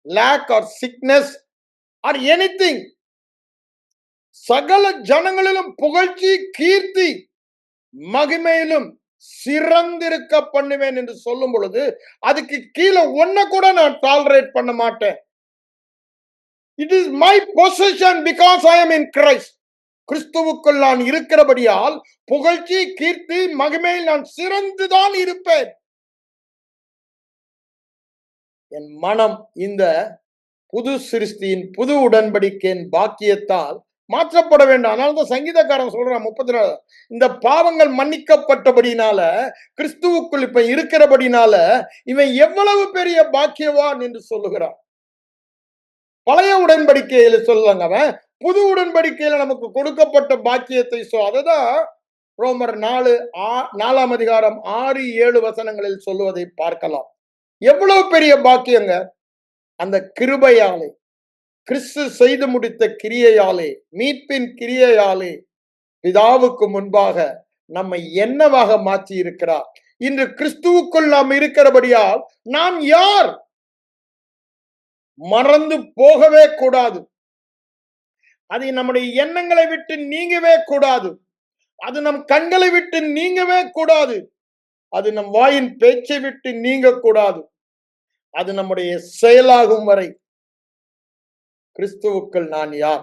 Lack or sickness or anything. சகல ஜனங்களிலும் புகழ்ச்சி, கீர்த்தி, மகிமையிலும் சிறந்திருக்க பண்ணுவேன் என்று சொல்லும் பொழுது அதுக்கு கீழே ஒன்ன கூட நான் டாலரேட் பண்ண மாட்டேன். It is my possession because I am in Christ. கிறிஸ்துவுக்குள் நான் இருக்கிறபடியால் புகழ்ச்சி, கீர்த்தி, மகிமையில் நான் சிறந்துதான் இருப்பேன். என் மனம் இந்த புது சிருஷ்டியின் புது உடன்படிக்கையின் பாக்கியத்தால் மாற்றப்பட வேண்டும். அதனாலதான் சங்கீதக்காரன் சொல்றான் 34, இந்த பாவங்கள் மன்னிக்கப்பட்டபடினால, கிறிஸ்துவுக்குள் இப்ப இருக்கிறபடினால இவன் எவ்வளவு பெரிய பாக்கியவான் என்று சொல்லுகிறான். பழைய உடன்படிக்கையில சொல்லுவாங்க, அவன் புது உடன்படிக்கையில நமக்கு கொடுக்கப்பட்ட பாக்கியத்தை அதுதான் ரோமர் 4 அதிகாரம் 6-7 வசனங்களில் சொல்லுவதை பார்க்கலாம். எவ்வளவு பெரிய பாக்கியங்க! அந்த கிருபையாலே, கிறிஸ்து செய்து முடித்த கிரியையாலே, மீட்பின் கிரியையாலே பிதாவுக்கு முன்பாக நம்மை என்னவாக மாற்றி இருக்கிறார். இன்று கிறிஸ்துவுக்குள் நாம் இருக்கிறபடியால் நாம் யார் மறந்து போகவே கூடாது. அது நம்முடைய எண்ணங்களை விட்டு நீங்கவே கூடாது. அது நம் கண்களை விட்டு நீங்கவே கூடாது. அது நம் வாயின் பேச்சை விட்டு நீங்க கூடாது. அது நம்முடைய செயலாகும் வரை கிறிஸ்துவுக்குள் நான் யார்?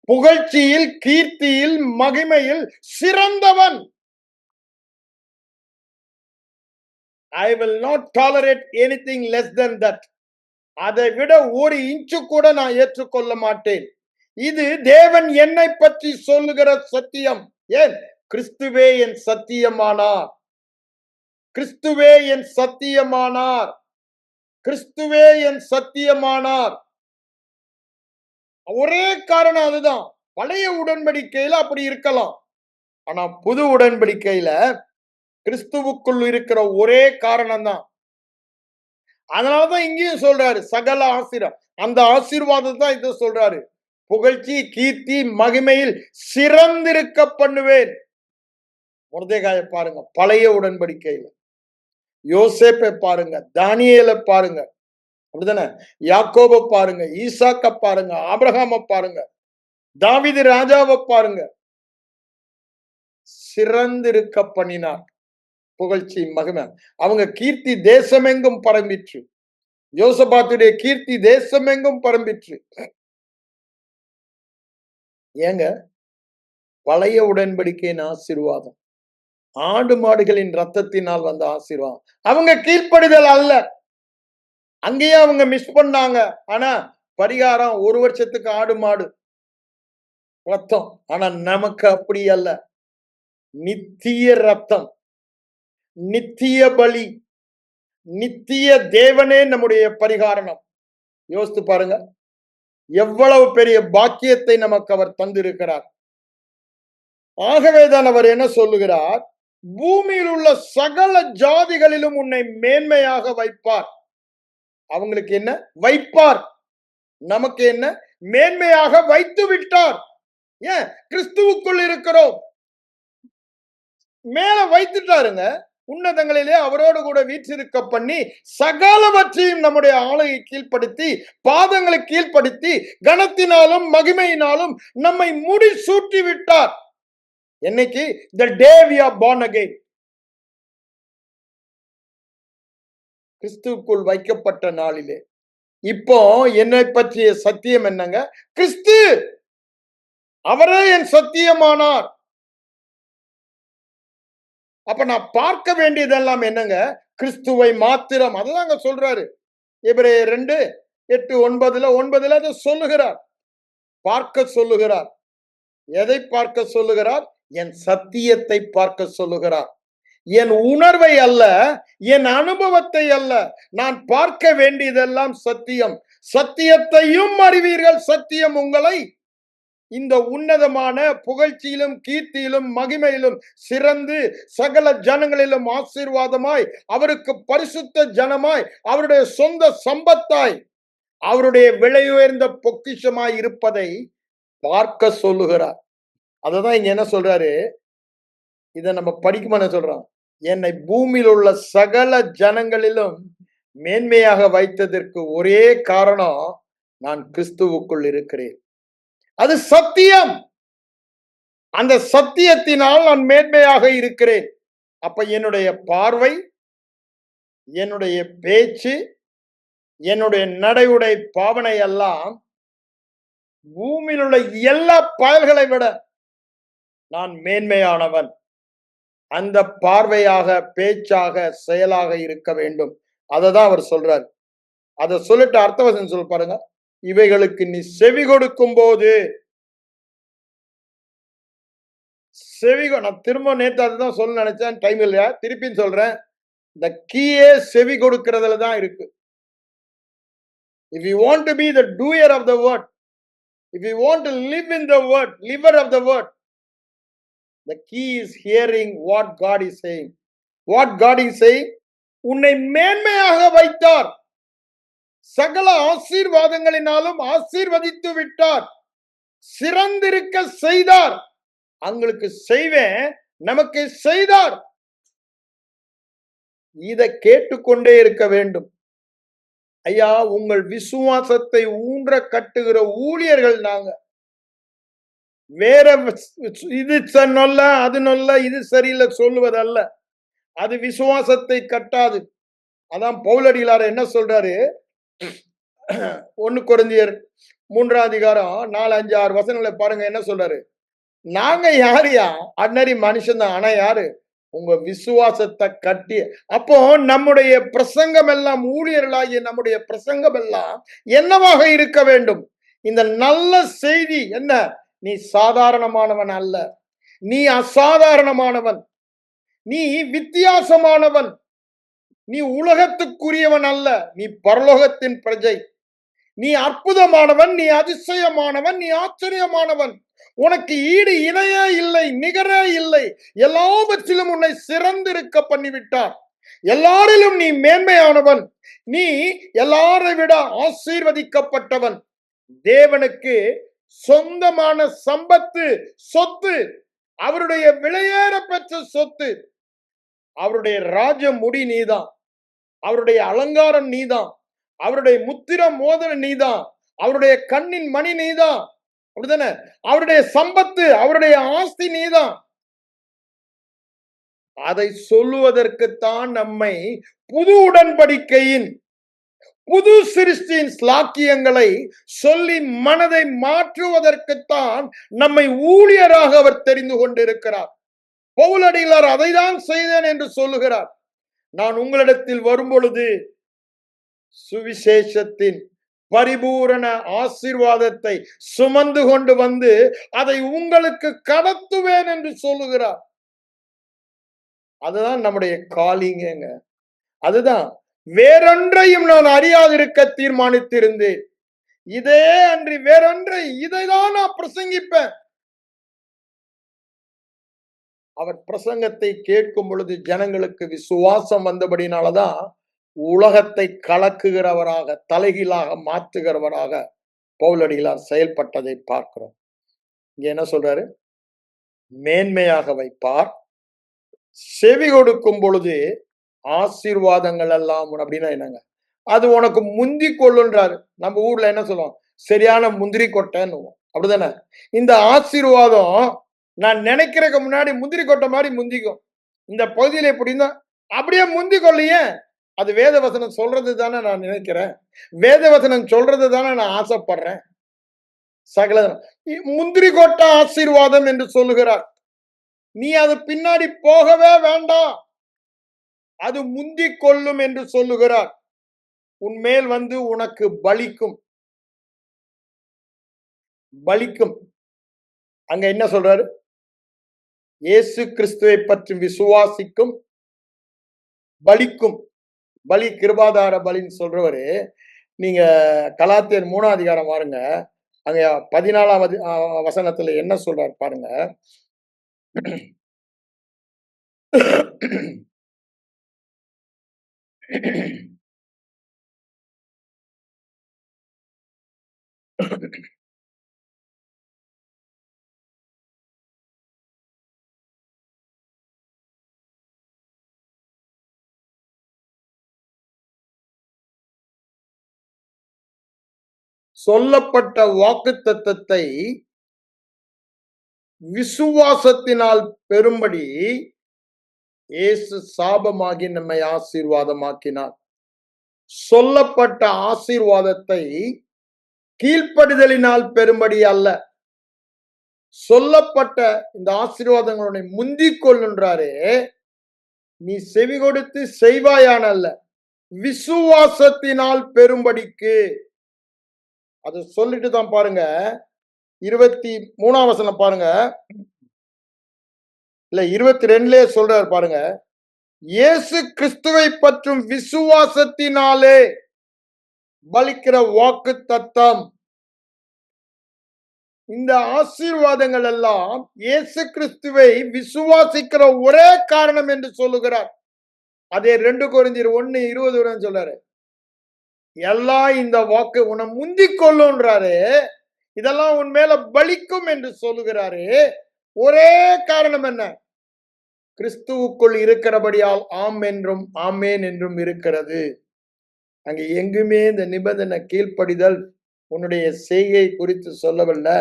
புகழ்ச்சியில், கீர்த்தியில், மகிமையில் சிறந்தவன். I will not tolerate anything less than that. அதை விட ஒரு இன்ச்சு கூட நான் ஏற்றுக்கொள்ள மாட்டேன். இது தேவன் என்னை பற்றி சொல்லுகிற சத்தியம். ஏன்? கிறிஸ்துவே என் சத்தியமானார். கிறிஸ்துவே என் சத்தியமானார். கிறிஸ்துவே என் சத்தியமானார். ஒரே காரணம் அதுதான். பழைய உடன்படிக்கையில அப்படி இருக்கலாம். ஆனா புது உடன்படிக்கையில கிறிஸ்துவுக்குள் இருக்கிற ஒரே காரணம் தான். அதனாலதான் இங்கேயும் சொல்றாரு சகல ஆசீர்வாதம். அந்த ஆசீர்வாதம் தான் இதை சொல்றாரு. புகழ்ச்சி, கீர்த்தி, மகிமையில் சிறந்திருக்க பண்ணுவேன். மொர்தெகாயை பாருங்க, பழைய உடன்படிக்கையில யோசேப்பை பாருங்க, தானியேலை பாருங்க, அப்படிதானே, யாக்கோபை பாருங்க, ஈசாக்க பாருங்க, ஆபிரகாமை பாருங்க, தாவீது ராஜாவை பாருங்க. சிறந்திருக்க பண்ணினார். புகழ்ச்சி, மகிமை. அவங்க கீர்த்தி தேசமெங்கும் பரம்பிற்று. யோசபாத்துடைய கீர்த்தி தேசமெங்கும் பரம்பிற்று. ஏங்க? பழைய உடன்படிக்கையின் ஆசீர்வாதம், ஆடு மாடுகளின் ரத்தத்தினால் வந்த ஆசீர்வாதம். அவங்க கீழ்ப்படிதல் அல்ல. அங்கேயே அவங்க மிஸ் பண்ணாங்க. ஆனா பரிகாரம் 1 வருஷத்துக்கு ஆடு மாடு ரத்தம். ஆனா நமக்கு அப்படி அல்ல. நித்திய ரத்தம், நித்திய பலி, நித்திய தேவனே நம்முடைய பரிகாரணம். யோசித்து பாருங்க, எவ்வளவு பெரிய பாக்கியத்தை நமக்கு அவர் தந்திருக்கிறார். ஆகவேதான் அவர் என்ன சொல்லுகிறார்? பூமியில் உள்ள சகல ஜாதிகளிலும் உன்னை மேன்மையாக வைப்பார். அவங்களுக்கு என்ன வைப்பார்? நமக்கு என்ன? மேன்மையாக வைத்து விட்டார். ஏன்? கிறிஸ்துவுக்குள் இருக்கிறோம். மேல வைத்துட்டாருங்க. உன்னதங்களிலே அவரோடு கூட வீற்றிருக்க பண்ணி சகலவற்றையும் நம்முடைய ஆளையை கீழ்ப்படுத்தி, பாதங்களை கீழ்ப்படுத்தி, கனத்தினாலும் மகிமையினாலும் நம்மை முடி சூட்டி விட்டார். என்னைக்கு? the day we are born again. கிறிஸ்துவுக்குள் வைக்கப்பட்ட நாளிலே. இப்போ என்னை பற்றிய சத்தியம் என்னங்க? கிறிஸ்து அவரே என் சத்தியமானார். அப்ப நான் பார்க்க வேண்டியதெல்லாம் என்னங்க? கிறிஸ்துவை மாத்திரம். அதுதாங்க சொல்றாரு எபிரேயர் 2:8-9 அதை சொல்லுகிறார். பார்க்க சொல்லுகிறார். எதை பார்க்க சொல்லுகிறார்? என் சத்தியத்தை பார்க்க சொல்லுகிறார். என் உணர்வை அல்ல, என் அனுபவத்தை அல்ல. நான் பார்க்க வேண்டியதெல்லாம் சத்தியம். சத்தியத்தையும் அறிவீர்கள், சத்தியம் உங்களை இந்த உன்னதமான புகழ்ச்சியிலும், கீர்த்தியிலும், மகிமையிலும் சிறந்து சகல ஜனங்களிலும் ஆசீர்வாதமாய், அவருக்கு பரிசுத்த ஜனமாய், அவருடைய சொந்த சம்பத்தாய், அவருடைய விலையுயர்ந்த பொக்கிஷமாய் இருப்பதை பார்க்க சொல்லுகிறார். அததான் இங்க என்ன சொல்றாரு? இத நம்ம படிக்கும்போது சொல்றோம். என்னை பூமியில் உள்ள சகல ஜனங்களிலும் மேன்மையாக வைத்ததற்கு ஒரே காரணம் நான் கிறிஸ்துவுக்குள் இருக்கிறேன். அது சத்தியம். அந்த சத்தியத்தினால் நான் மேன்மையாக இருக்கிறேன். அப்ப என்னுடைய பார்வை, என்னுடைய பேச்சு, என்னுடைய நடை உடை பாவனை எல்லாம் பூமியில் உள்ள எல்லா பயல்களை விட நான் மேன்மையானவன். அந்த பார்வையாக, பேச்சாக, செயலாக இருக்க வேண்டும். அததான் அவர் சொல்றார். அத சொல்லிட்டு அர்த்தவசனம் சொல்லி பாருங்க. இவைகளுக்கு நீ செவி கொடுக்கும் போது நான் திரும்ப நேத்து அதுதான் சொல்ல நினைச்சேன், டைம் இல்லையா, திருப்பியும் சொல்றேன். இந்த கீயே செவி கொடுக்கிறதுல தான் இருக்கு. If you want to be the doer of the word, if you want to live in the word, liver of the word, the key is hearing what God is saying. What God is saying? உன்னை மேன்மையாக வைத்தார். சகல ஆசீர்வாதங்களினாலும் ஆசீர்வதித்து விட்டார். சிறந்திருக்க செய்தார். அவங்களுக்கு செய்வேன், நமக்கு செய்தார். இதை கேட்டுக்கொண்டே இருக்க வேண்டும். ஐயா, உங்கள் விசுவாசத்தை ஊன்ற கட்டுகிற ஊழியர்கள் நாங்க. வேற இது நல்ல, அது நல்ல, இது சரியில்லை சொல்லுவதல்ல. அது விசுவாசத்தை கட்டாது. அதான் பவுலடிகளார் என்ன சொல்றாரு, 1 கொரிந்தியர் 3ஆம் அதிகாரம் 4, 5, 6 வசனங்களை பாருங்க. என்ன சொல்றாரு? நாங்க யாருயா? ஆர்டினரி மனுஷன் தான். ஆனா யாரு? உங்க விசுவாசத்தை கட்டி. அப்போ நம்முடைய பிரசங்கம் எல்லாம், ஊழியர்களாகிய நம்முடைய பிரசங்கம் எல்லாம் என்னவாக இருக்க வேண்டும்? இந்த நல்ல செய்தி என்ன? நீ சாதாரணமானவன் அல்ல, நீ அசாதாரணமானவன், நீ வித்தியாசமானவன், நீ உலகத்துக்குரியவன் அல்ல, நீ பரலோகத்தின் பிரஜை, நீ அற்புதமானவன், நீ அதிசயமானவன், நீ ஆச்சரியமானவன், உனக்கு ஈடு இணையே இல்லை, நிகரே இல்லை, எல்லாவற்றிலும் உன்னை சிறந்திருக்க பண்ணிவிட்டார், எல்லாரிலும் நீ மேன்மையானவன், நீ எல்லாரை விட ஆசீர்வதிக்கப்பட்டவன், தேவனுக்கு சொந்தமான சம்பத்து, சொத்து, அவருடைய விலையேற பெற்ற சொத்து, அவருடைய ராஜ முடி நீதான், அவருடைய அலங்காரம் நீதான், அவருடைய முத்திரம் மோதிர நீதான், அவருடைய கண்ணின் மணி நீதான், அப்படிதானே? அவருடைய சம்பத்து, அவருடைய ஆஸ்தி நீதான். அதை சொல்லுவதற்குத்தான் நம்மை புது உடன்படிக்கையின், புது சிருஷ்டியின் ஸ்லாக்கியங்களை சொல்லி மனதை மாற்றுவதற்குத்தான் நம்மை ஊழியராக அவர் தெரிந்து கொண்டிருக்கிறார். பவுலடிகளார் அதை தான் செய்தேன் என்று சொல்லுகிறார். நான் உங்களிடத்தில் வரும் பொழுது சுவிசேஷத்தின் பரிபூரண ஆசீர்வாதத்தை சுமந்து கொண்டு வந்து அதை உங்களுக்கு கடத்துவேன் என்று சொல்லுகிறார். அதுதான் நம்முடைய காலிங்க. அதுதான். வேறொன்றையும் நான் அறியாதிருக்க தீர்மானித்திருந்தேன், இதே அன்றி வேறொன்றை, இதைதான் நான் பிரசங்கிப்பேன். அவர் பிரசங்கத்தை கேட்கும் பொழுது ஜனங்களுக்கு விசுவாசம் வந்தபடினாலதான் உலகத்தை கலக்குகிறவராக, தலைகீழாக மாற்றுகிறவராக பவுலடிகளார் செயல்பட்டதை பார்க்கிறோம். இங்க என்ன சொல்றாரு? மேன்மையாக வைப்பார், செவி கொடுக்கும் பொழுது ஆசீர்வாதங்கள் எல்லாம் அப்படின்னா என்னங்க? அது உனக்கு முந்தி கொள்ளுன்றாரு. நம்ம ஊர்ல என்ன சொல்லுவோம்? சரியான முந்திரி கொட்டைன்னு, அப்படிதானே? இந்த ஆசீர்வாதம் நான் நினைக்கிறதுக்கு முன்னாடி முந்திரி கொட்டை மாதிரி முந்திக்கும். இந்த பகுதியில எப்படின்னா அப்படியே முந்தி கொள்ளையே. அது வேதவசனம் சொல்றது தானே நான் நினைக்கிறேன், வேதவசனம் சொல்றது தானே நான் ஆசைப்படுறேன். சகல முந்திரி கொட்ட ஆசீர்வாதம் என்று சொல்லுகிறார். நீ அது பின்னாடி போகவே வேண்டாம், அது முந்தி கொள்ளும் என்று சொல்லுகிறார். உன்மேல் வந்து உனக்கு பலிக்கும். பலிக்கும். அங்க என்ன சொல்றாரு? இயேசு கிறிஸ்துவை பற்றி விசுவாசிக்கும் பலிக்கும். பலி கிருபாதார பலின்னு சொல்றவரு, நீங்க கலாத்தியர் 3ஆம் அதிகாரம் பாருங்க. அங்க 14ஆம் வசனத்துல என்ன சொல்றாரு பாருங்க. சொல்லப்பட்ட வாக்குத்தத்தத்தை விசுவாசத்தினால் பெறும்படி இயேசு சாபமாகி நம்மை ஆசீர்வாதமாக்கினார். சொல்லப்பட்ட ஆசீர்வாதத்தை கீழ்ப்படிதலினால் பெறும்படி அல்ல. சொல்லப்பட்ட இந்த ஆசீர்வாதங்களுடைய முந்திக் கொள்ளுன்றாரே, நீ செவி கொடுத்து செய்வாயான அல்ல, விசுவாசத்தினால் பெறும்படிக்கு. அது சொல்லிட்டு தான் பாருங்க, 23ஆம் வசனம் பாருங்க, இல்ல 22லயே சொல்றாரு பாருங்க, இயேசு கிறிஸ்துவை பற்றும் விசுவாசத்தினாலே பலிக்கிற வாக்கு தத்தம். இந்த ஆசீர்வாதங்கள் எல்லாம் இயேசு கிறிஸ்துவை விசுவாசிக்கிற ஒரே காரணம் என்று சொல்லுகிறார். அதே 2 கொரிந்தியர் 1:20 சொல்றாரு, எல்லாம் இந்த வாக்கு உன்னை முந்திக் கொள்ளுன்றாரு, இதெல்லாம் உன் மேல பலிக்கும் என்று சொல்லுகிறாரு. ஒரே காரணம் என்ன? கிறிஸ்துவுக்குள் இருக்கிறபடியால் ஆம் என்றும் ஆமேன் என்றும் இருக்கிறது. அங்க எங்குமே இந்த நிபந்தனை கீழ்ப்படிதல் உன்னுடைய செய்கை குறித்து சொல்லவில்லை.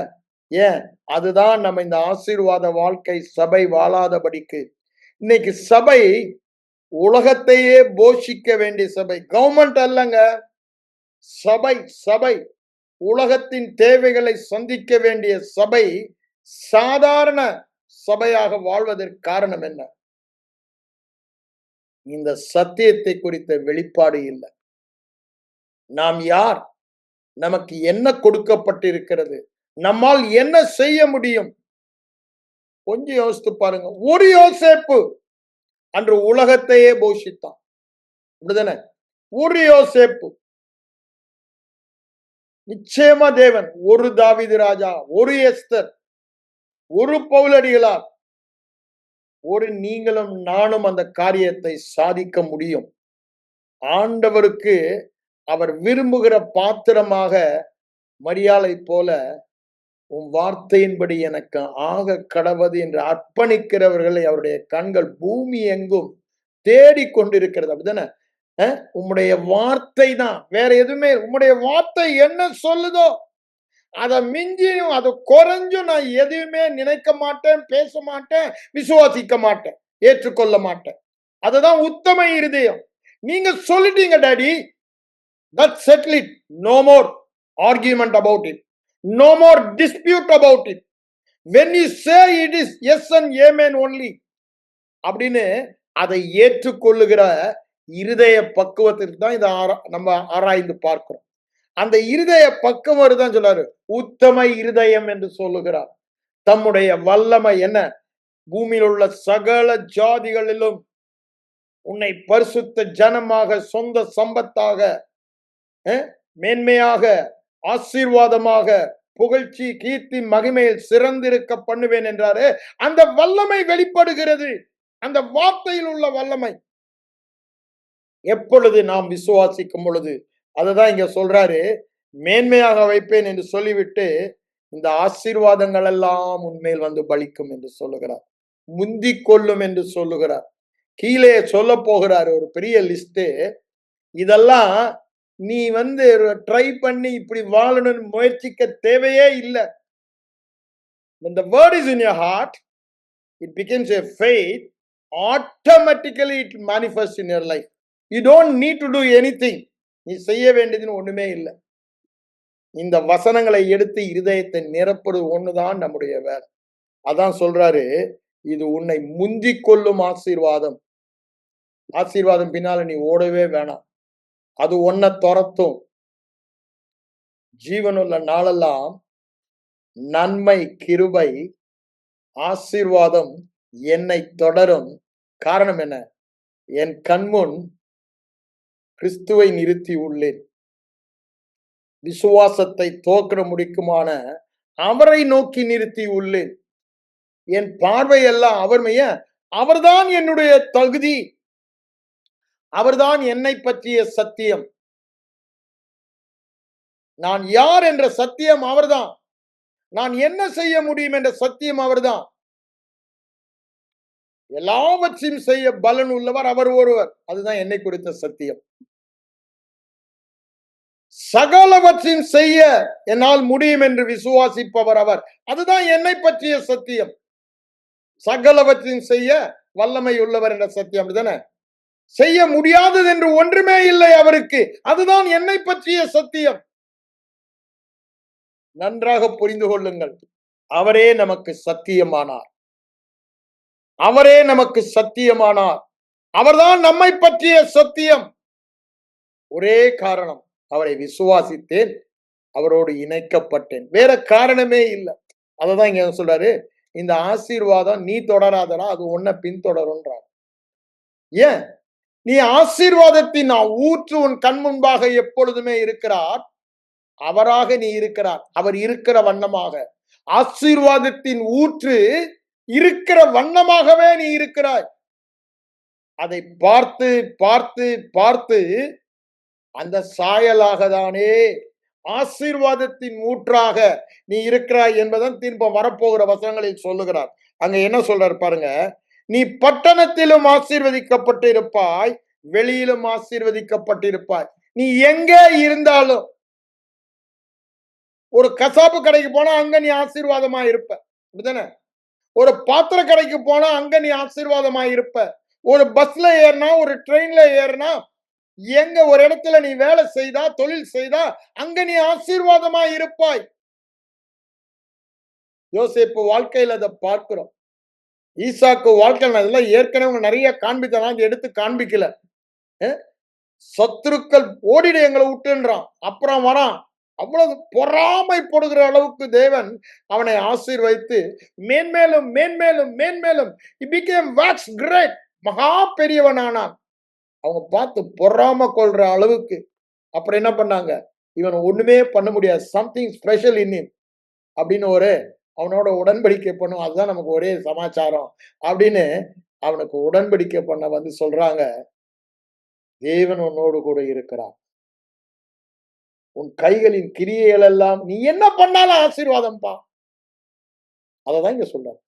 ஏன்? அதுதான் நம்ம இந்த ஆசீர்வாத வாழ்க்கை சபை வாழாதபடிக்கு. இன்னைக்கு சபை உலகத்தையே போஷிக்க வேண்டிய சபை, கவர்மெண்ட் அல்லங்க, சபை. சபை உலகத்தின் தேவைகளை சந்திக்க வேண்டிய சபை சாதாரண சபையாக வாழ்வதற்கு காரணம் என்ன? இந்த சத்தியத்தை குறித்த வெளிப்பாடு இல்லை. நாம் யார்? நமக்கு என்ன கொடுக்கப்பட்டிருக்கிறது? நம்மால் என்ன செய்ய முடியும்? கொஞ்சம் யோசித்து பாருங்க. ஒரு யோசேப்பு அன்று உலகத்தையே போஷித்தான், அப்படிதானே? ஒரு யோசேப்பு. நிச்சயமா தேவன் ஒரு தாவீது ராஜா, ஒரு எஸ்தர், ஒரு பவுலடிகளார், ஒரு நீங்களும் நானும் அந்த காரியத்தை சாதிக்க முடியும். ஆண்டவருக்கு அவர் விரும்புகிற பாத்திரமாக மரியாளை போல உன் வார்த்தையின்படி எனக்கு ஆக கடவது என்று அர்ப்பணிக்கிறவர்களை அவருடைய கண்கள் பூமி எங்கும் தேடிக்கொண்டிருக்கிறது. அப்படிதானே? உம்முடைய வார்த்தை தான், வேற எதுவுமே. உம்முடைய வார்த்தை என்ன சொல்லுதோ அதை மிஞ்சியும் அதை குறைஞ்சும் நான் எதுவுமே நினைக்க மாட்டேன், பேச மாட்டேன், விசுவாசிக்க மாட்டேன், ஏற்றுக்கொள்ள மாட்டேன். அதுதான் உத்தம இருதயம். நீங்க சொல்லிட்டீங்க daddy, that settle it. No more argument about it. No more dispute about it. When you say it is yes and amen only, அப்படின்னு அதை ஏற்றுக்கொள்ளுகிற இருதய பக்குவத்திற்கு தான் இதை நம்ம ஆராய்ந்து பார்க்கிறோம். அந்த இருதய பக்குவம் தான் சொல்றாரு, உத்தம இருதயம் என்று சொல்லுகிறார். தம்முடைய வல்லமை என்ன? பூமியில் உள்ள சகல ஜாதிகளிலும் உன்னை பரிசுத்த ஜனமாக, சொந்த சம்பத்தாக, மேன்மையாக, ஆசீர்வாதமாக, புகழ்ச்சி, கீர்த்தி, மகிமையில் சிறந்திருக்க பண்ணுவேன் என்றாரு. அந்த வல்லமை வெளிப்படுகிறது, அந்த வார்த்தையில் உள்ள வல்லமை. எப்பொழுது நாம் விசுவாசிக்கும் பொழுது, அதுதான் இங்க சொல்றாரு, மேன்மையாக வைப்பேன் என்று சொல்லிவிட்டு இந்த ஆசீர்வாதங்கள் எல்லாம் உண்மையில் வந்து பலிக்கும் என்று சொல்லுகிறார். முந்திக் கொள்ளும் என்று சொல்லுகிறார். கீழே சொல்ல போகிறார் ஒரு பெரிய லிஸ்ட். இதெல்லாம் நீ ட்ரை பண்ணி இப்படி வாழணும்னு முயற்சிக்க தேவையே இல்லை. When the word is in your heart, it becomes a faith. Automatically it manifests in your life. You don't need to do anything. நீ செய்ய வேண்டியதுன்னு ஒண்ணுமே இல்லை. இந்த வசனங்களை எடுத்து இருதயத்தை நிரப்புறது ஒண்ணுதான் நம்முடைய வேலை. அதான் சொல்றாரு, இது உன்னை முந்திக் கொள்ளும் ஆசீர்வாதம். ஆசீர்வாதம் பின்னால நீ ஓடவே வேணாம், அது ஒன்ன துரத்தும். ஜீவனுள்ள நாளெல்லாம் நன்மை, கிருபை, ஆசீர்வாதம் என்னை தொடரும். காரணம் என்ன? என் கண்முன் கிறிஸ்துவை நிறுத்தி உள்ளேன். விசுவாசத்தை தோற்ற முடிக்குமான அவரை நோக்கி நிறுத்தி உள்ளேன். என் பார்வை எல்லாம் அவர்தான் என்னுடைய தகுதி, அவர்தான் என்னை பற்றிய சத்தியம். நான் யார் என்ற சத்தியம் அவர்தான். நான் என்ன செய்ய முடியும் என்ற சத்தியம் அவர்தான். எல்லாவற்றையும் செய்ய பலன் உள்ளவர் அவர் ஒருவர். அதுதான் என்னை குறித்த சத்தியம். சகலவற்றின் செய்ய என்னால் முடியும் என்று விசுவாசிப்பவர் அவர். அதுதான் என்னை பற்றிய சத்தியம். சகலவற்றின் செய்ய வல்லமை உள்ளவர் என்ற சத்தியம், அப்படிதானே? செய்ய முடியாதது என்று ஒன்றுமே இல்லை அவருக்கு. அதுதான் என்னை பற்றிய சத்தியம். நன்றாக புரிந்து கொள்ளுங்கள். அவரே நமக்கு சத்தியமானார். அவரே நமக்கு சத்தியமானார். அவர்தான் நம்மை பற்றிய சத்தியம். ஒரே காரணம், அவரை விசுவாசித்தேன், அவரோடு இணைக்கப்பட்டேன். வேற காரணமே இல்லை. அததான் இங்க சொல்றாரு, இந்த ஆசீர்வாதம் நீ தொடராதடா, அது உன்னை பின்தொடருன்றார். ஏன்? நீ ஆசீர்வாதத்தின் ஊற்று உன் கண் முன்பாக எப்பொழுதுமே இருக்கிறார். அவராக நீ இருக்கிறார். அவர் இருக்கிற வண்ணமாக ஆசீர்வாதத்தின் ஊற்று இருக்கிற வண்ணமாகவே நீ இருக்கிறாய். அதை பார்த்து பார்த்து பார்த்து அந்த சாயலாக தானே ஆசீர்வாதத்தின் ஊற்றாக நீ இருக்கிறாய் என்பதன் திரும்ப வரப்போகிற வசனங்களில் சொல்லுகிறார். அங்க என்ன சொல்றார் பாருங்க, நீ பட்டணத்திலும் ஆசீர்வதிக்கப்பட்டு இருப்பாய், வெளியிலும் ஆசீர்வதிக்கப்பட்டிருப்பாய். நீ எங்கே இருந்தாலும், ஒரு கசாப்பு கடைக்கு போனா அங்க நீ ஆசீர்வாதமா இருப்ப, அப்படிதானே? ஒரு பாத்திர கடைக்கு போனா அங்க நீ ஆசீர்வாதமா இருப்ப. ஒரு பஸ்ல ஏறினா, ஒரு ட்ரெயின்ல ஏறினா, எங்க ஒரு இடத்துல நீ வேலை செய்தா, தொழில் செய்தா, அங்க நீ ஆசீர்வாதமா இருப்பாய். யோசேப்பு வாழ்க்கையில அதை பார்க்கிறோம். ஈசாக்கு வாழ்க்கையில் அதெல்லாம் ஏற்கனவே நிறைய காண்பித்தான், எடுத்து காண்பிக்கல. சத்துருக்கள் ஓடிடு எங்களை விட்டுன்றான், அப்புறம் வரான். அவ்வளவு பொறாமைப்படுகிற அளவுக்கு தேவன் அவனை ஆசீர்வதித்து மேன்மேலும் மேன்மேலும் மேன்மேலும் he became wax great, மகா பெரியவனானான். அவங்க பார்த்து பொறாம கொள்ற அளவுக்கு. அப்புறம் என்ன பண்ணாங்க, இவன் ஒண்ணுமே பண்ண முடியாது, சம்திங் ஸ்பெஷல் இன் ஹிம் அப்படின்னு ஒரு அவனோட உடன்படிக்கை பண்ணும். அதுதான் நமக்கு ஒரே சமாச்சாரம் அப்படின்னு அவனுக்கு உடன்படிக்கை பண்ண வந்து சொல்றாங்க, தேவன் உன்னோடு கூட இருக்கிறார், உன் கைகளின் கிரியைகள் எல்லாம் நீ என்ன பண்ணாலும் ஆசீர்வாதம் பா. அததான் இங்க சொல்றாரு.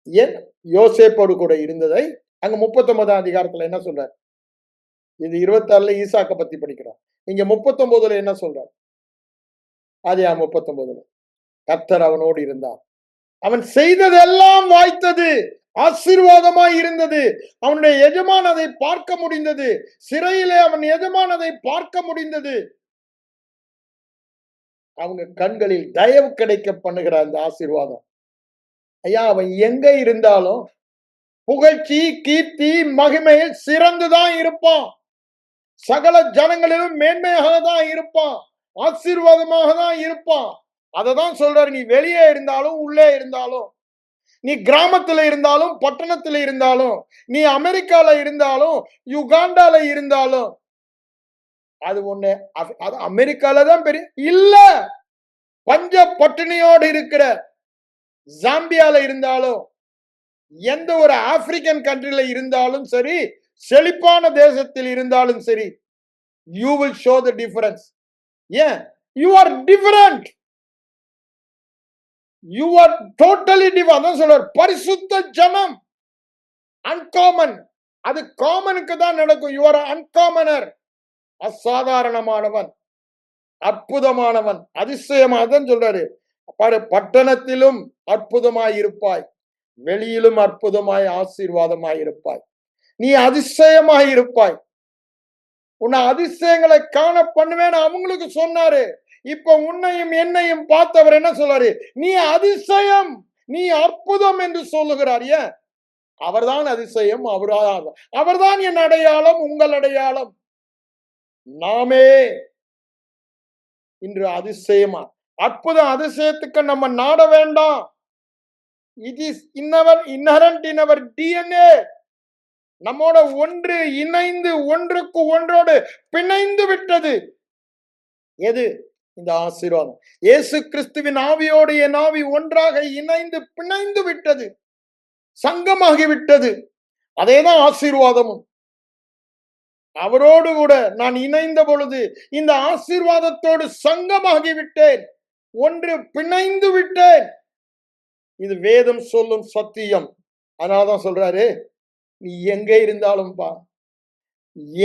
ஏன் யோசேப்போடு கூட இருந்ததை அங்க 39ஆம் அதிகாரத்துல என்ன சொல்றாரு? இது 26ல ஈசாக்க பத்தி படிக்கிறோம். இங்க 39ல என்ன சொல்றார்? ஆதியாகமம் 39ல கர்த்தர் அவனோடு இருந்தார், அவன் செய்ததெல்லாம் வாய்த்தது, ஆசீர்வாதமாய் இருந்தது. அவனுடைய எஜமான் அதை பார்க்க முடிந்தது. சிறையிலே அவன் எஜமான் அதை பார்க்க முடிந்தது. அவங்க கண்களில் தயவு கிடைக்க பண்ணுகிற அந்த ஆசீர்வாதம். ஐயா, அவன் எங்க இருந்தாலும் புகழ்ச்சி, கீர்த்தி, மகிமையில் சிறந்துதான் இருப்பான். சகல ஜனங்களிலும் மேன்மையாக தான் இருப்பான், ஆசீர்வாதமாக தான் இருப்பான். அததான் சொல்றாரு, நீ வெளியே இருந்தாலும் உள்ளே இருந்தாலும், நீ கிராமத்துல இருந்தாலும் பட்டணத்துல இருந்தாலும், நீ அமெரிக்கால இருந்தாலும் யுகாண்டால இருந்தாலும், அது ஒண்ணு. அது அமெரிக்கால தான் பெரிய இல்ல, பஞ்ச பட்டினியோடு இருக்கிற ஜாம்பியால இருந்தாலும், எந்த ஒரு ஆப்பிரிக்கன் கண்ட்ரில இருந்தாலும் சரி, செழிப்பான தேசத்தில் இருந்தாலும் சரி, you will show the difference. ஏன்? you are different, you are totally different. அதான் சொல்றார், பரிசுத்த ஜனம், அன்காமன். அது காமனுக்கு தான் நடக்கும். you are அன்காமனர், அசாதாரணமானவன், அற்புதமானவன், அதிசயமாதான் சொல்றாரு பாரு. பட்டணத்திலும் அற்புதமாய் இருப்பாய், வெளியிலும் அற்புதமாய் ஆசீர்வாதமாய் இருப்பாய், நீ அதிசயமாய் இருப்பாய். உன்னை அதிசயங்களை காண பண்ணுவேன்னு அவங்களுக்கு சொன்னாரு. இப்ப உன்னையும் என்னையும் பார்த்தவர் என்ன சொல்றாரு? நீ அதிசயம், நீ அற்புதம் என்று சொல்லுகிறார். ஏன்? அவர்தான் அதிசயம், அவர்தான் என் அடையாளம், உங்கள் அடையாளம். நாமே இன்று அதிசயமா, அற்புதம், அதிசயத்துக்கு நம்ம நாட வேண்டாம். It is inherent in our DNA. நம்மோட ஒன்று இணைந்து, ஒன்றுக்கு ஒன்றோடு பிணைந்து விட்டது. எது? இந்த ஆசீர்வாதம். இயேசு கிறிஸ்துவின் ஆவியோடு என் ஆவி ஒன்றாக இணைந்து பிணைந்து விட்டது, சங்கமாகி விட்டது. அதேதான் ஆசீர்வாதமும். அவரோடு கூட நான் இணைந்த பொழுது இந்த ஆசீர்வாதத்தோடு சங்கமாகி விட்டேன், ஒன்று பிணைந்து விட்டேன். இது வேதம் சொல்லும் சத்தியம். அதனாலதான் சொல்றாரு, நீ எங்க இருந்தாலும் பா,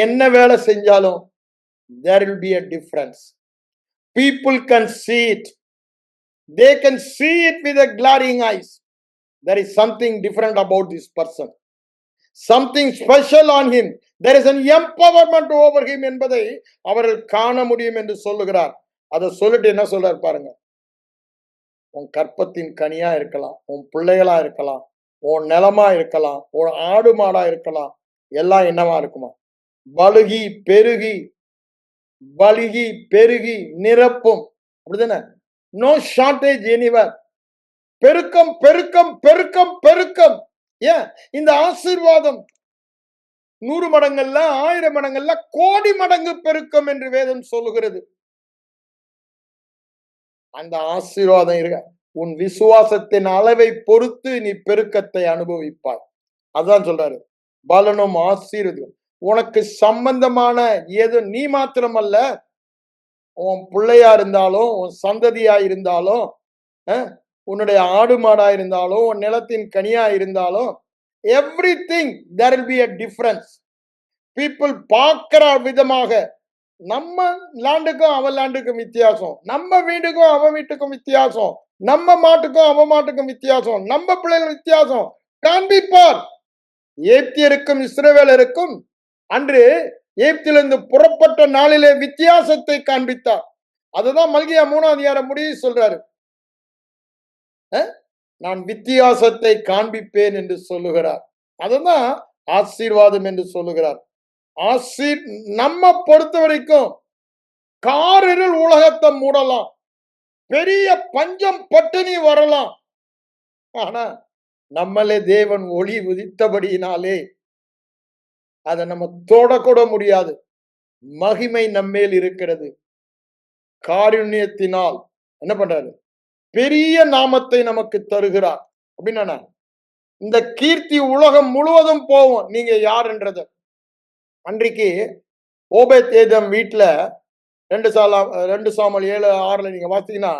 என்ன வேலை செஞ்சாலும், there will be a difference. People can see it. They can see it with a glaring eyes. There is something different about this person. Something special on him. There is an empowerment over him என்பதை அவர்கள் காண முடியும் என்று சொல்லுகிறார். அதை சொல்லிட்டு என்ன சொல்றாரு பாருங்க. உன் கற்பத்தின் கனியா இருக்கலாம், உன் பிள்ளைகளா இருக்கலாம், உன் நிலமா இருக்கலாம், உன் ஆடு மாடா இருக்கலாம், எல்லாம் என்னவா இருக்குமா? பலுகி பெருகி பலுகி பெருகி நிரப்பும். அப்படிதானே? No shortage anywhere. பெருக்கம் பெருக்கம் பெருக்கம் பெருக்கம். ஏன் இந்த ஆசீர்வாதம் 100 மடங்கள்ல 1000 மடங்கள்ல கோடி மடங்கு பெருக்கம் என்று வேதம் சொல்லுகிறது. அந்த ஆசீர்வாதம் இருக்க உன் விசுவாசத்தின் அளவை பொறுத்து நீ பெருக்கத்தை அனுபவிப்பாய். அதான் சொல்றாரு, பலனும் ஆசீர்வாதம் உனக்கு சம்பந்தமான ஏதோ நீ மாத்திரமல்ல, உன் பிள்ளையா இருந்தாலும், உன் சந்ததியா இருந்தாலும், உன்னுடைய ஆடு மாடா இருந்தாலும், உன் நிலத்தின் கனியா இருந்தாலும், everything there will be a difference. people பார்க்கிற விதமாக நம்ம லேண்டுக்கும் அவன் லேண்டுக்கும் வித்தியாசம், நம்ம வீட்டுக்கும் அவன் வீட்டுக்கும் வித்தியாசம், நம்ம மாட்டுக்கும் அவன் மாட்டுக்கும் வித்தியாசம், நம்ம பிள்ளைகள் வித்தியாசம் காண்பிப்பார். ஏத்தியருக்கும் இஸ்ரவேலருக்கும் அன்று எகிப்திலிருந்து புறப்பட்ட நாளிலே வித்தியாசத்தை காண்பித்தார். அதுதான் மல்கியா 3ஆம் அதிகாரம் முடிவு சொல்றாரு. நான் வித்தியாசத்தை காண்பிப்பேன் என்று சொல்லுகிறார். அதுதான் ஆசீர்வாதம் என்று சொல்லுகிறார். நம்ம பொறுத்த வரைக்கும் காரிருள் உலகத்தை மூடலாம், பெரிய பஞ்சம் பட்டினி வரலாம். ஆனா நம்மளே தேவன் ஒளி உதித்தபடியினாலே அதை நம்ம தொடக்கூட முடியாது. மகிமை நம்மேல் இருக்கிறது. காருண்யத்தினால் என்ன பண்றாரு? பெரிய நாமத்தை நமக்கு தருகிறார். அப்படின்னா இந்த கீர்த்தி உலகம் முழுவதும் போகும். நீங்க யாருன்றது அன்றைக்கு ஓபேத் ஏதோம் வீட்டுல 2 சாமுவேல் 7:6 நீங்க வாசிங்கன்னா,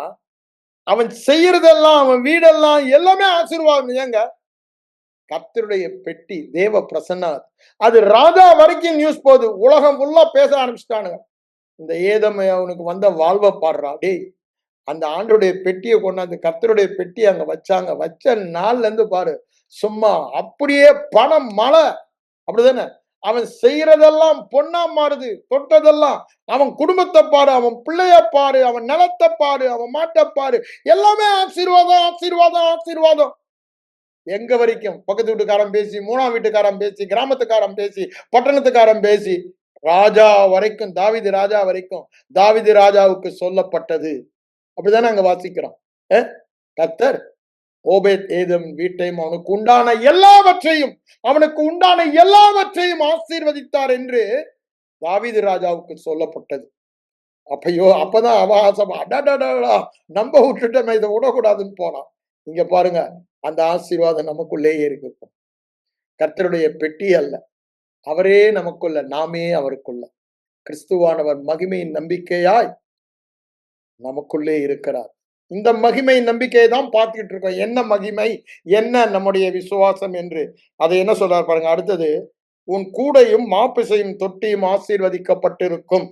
அவன் செய்யறதெல்லாம், அவன் வீடெல்லாம் எல்லாமே ஆசீர்வாதம். ஏங்க, கர்த்தருடைய பெட்டி, தேவ பிரசன்னம், அது ராஜா வரைக்கும் நியூஸ் போகுது. உலகம் ஃபுல்லா பேச ஆரம்பிச்சுட்டானுங்க. இந்த ஏதோம் அவனுக்கு வந்த வாழ்வை பாடுறா. டேய், அந்த ஆண்டோடைய பெட்டியை கொண்டாந்து கர்த்தருடைய பெட்டி அங்க வச்சாங்க. வச்ச நாள்ல இருந்து பாரு, சும்மா அப்படியே பணம் மழை. அப்படிதானே? அவன் செய்யறதெல்லாம் பொன்னா மாறுது. தொட்டதெல்லாம், அவன் குடும்பத்தை பாரு, அவன் பிள்ளைய பாரு, அவன் நிலத்தை பாரு, அவன் மாட்டை பாரு, எல்லாமே ஆசீர்வாதம் ஆசீர்வாதம் ஆசீர்வாதம். எங்க வரைக்கும்? பக்கத்து வீட்டுக்காரன் பேசி, 3ஆம் வீட்டுக்காரன் பேசி, கிராமத்துக்காரன் பேசி, பட்டணத்துக்காரன் பேசி, ராஜா வரைக்கும், தாவீது ராஜா வரைக்கும், தாவீது ராஜாவுக்கு சொல்லப்பட்டது. அப்படிதானே அங்க வாசிக்கிறோம். கர்த்தர் ஓபேத் ஏதோம் வீட்டையும் அவனுக்கு உண்டான எல்லாவற்றையும் ஆசீர்வதித்தார் என்று தாவீது ராஜாவுக்கு சொல்லப்பட்டது. அப்பதான் அவகாசம், நம்ப விட்டுட்டோம், இதை விடக்கூடாதுன்னு போனான். இங்க பாருங்க, அந்த ஆசீர்வாதம் நமக்குள்ளேயே இருக்கு. கர்த்தருடைய பெட்டி அல்ல, அவரே நமக்குள்ள, நாமே அவருக்குள்ள. கிறிஸ்துவானவர் மகிமையின் நம்பிக்கையாய் நமக்குள்ளே இருக்கிறார். இந்த மகிமை நம்பிக்கையை தான் பார்த்துக்கிட்டு இருக்கோம். என்ன மகிமை, என்ன நம்முடைய விசுவாசம் என்று அதை என்ன சொல்றாரு பாருங்க. அடுத்தது, உன் கூடையும் மாப்பிசையும் தொட்டியும் ஆசீர்வதிக்கப்பட்டிருக்கும்.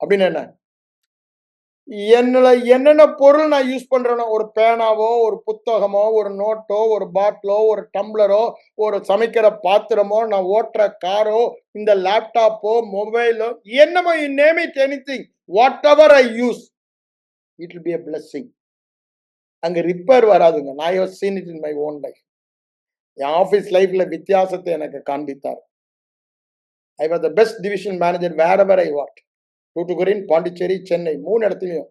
அப்படின்னு என்னென்ன பொருள் நான் யூஸ் பண்றேனோ, ஒரு பேனாவோ, ஒரு புத்தகமோ, ஒரு நோட்டோ, ஒரு பாட்டிலோ, ஒரு டம்ளரோ, ஒரு சமைக்கிற பாத்திரமோ, நான் ஓட்டுற காரோ, இந்த லேப்டாப்போ, மொபைலோ, என்னமோ, you name it, anything, whatever I use, it will be a blessing. அங்க ரிப்பேர் வராதுங்க. நான் have seen it in my own life. N office லைஃப்ல வித்தியாசத்தை எனக்கு காண்பித்தார். I was the best division manager wherever I worked. Thoothukudi, Pondicherry, Chennai 3 இடத்துலயும்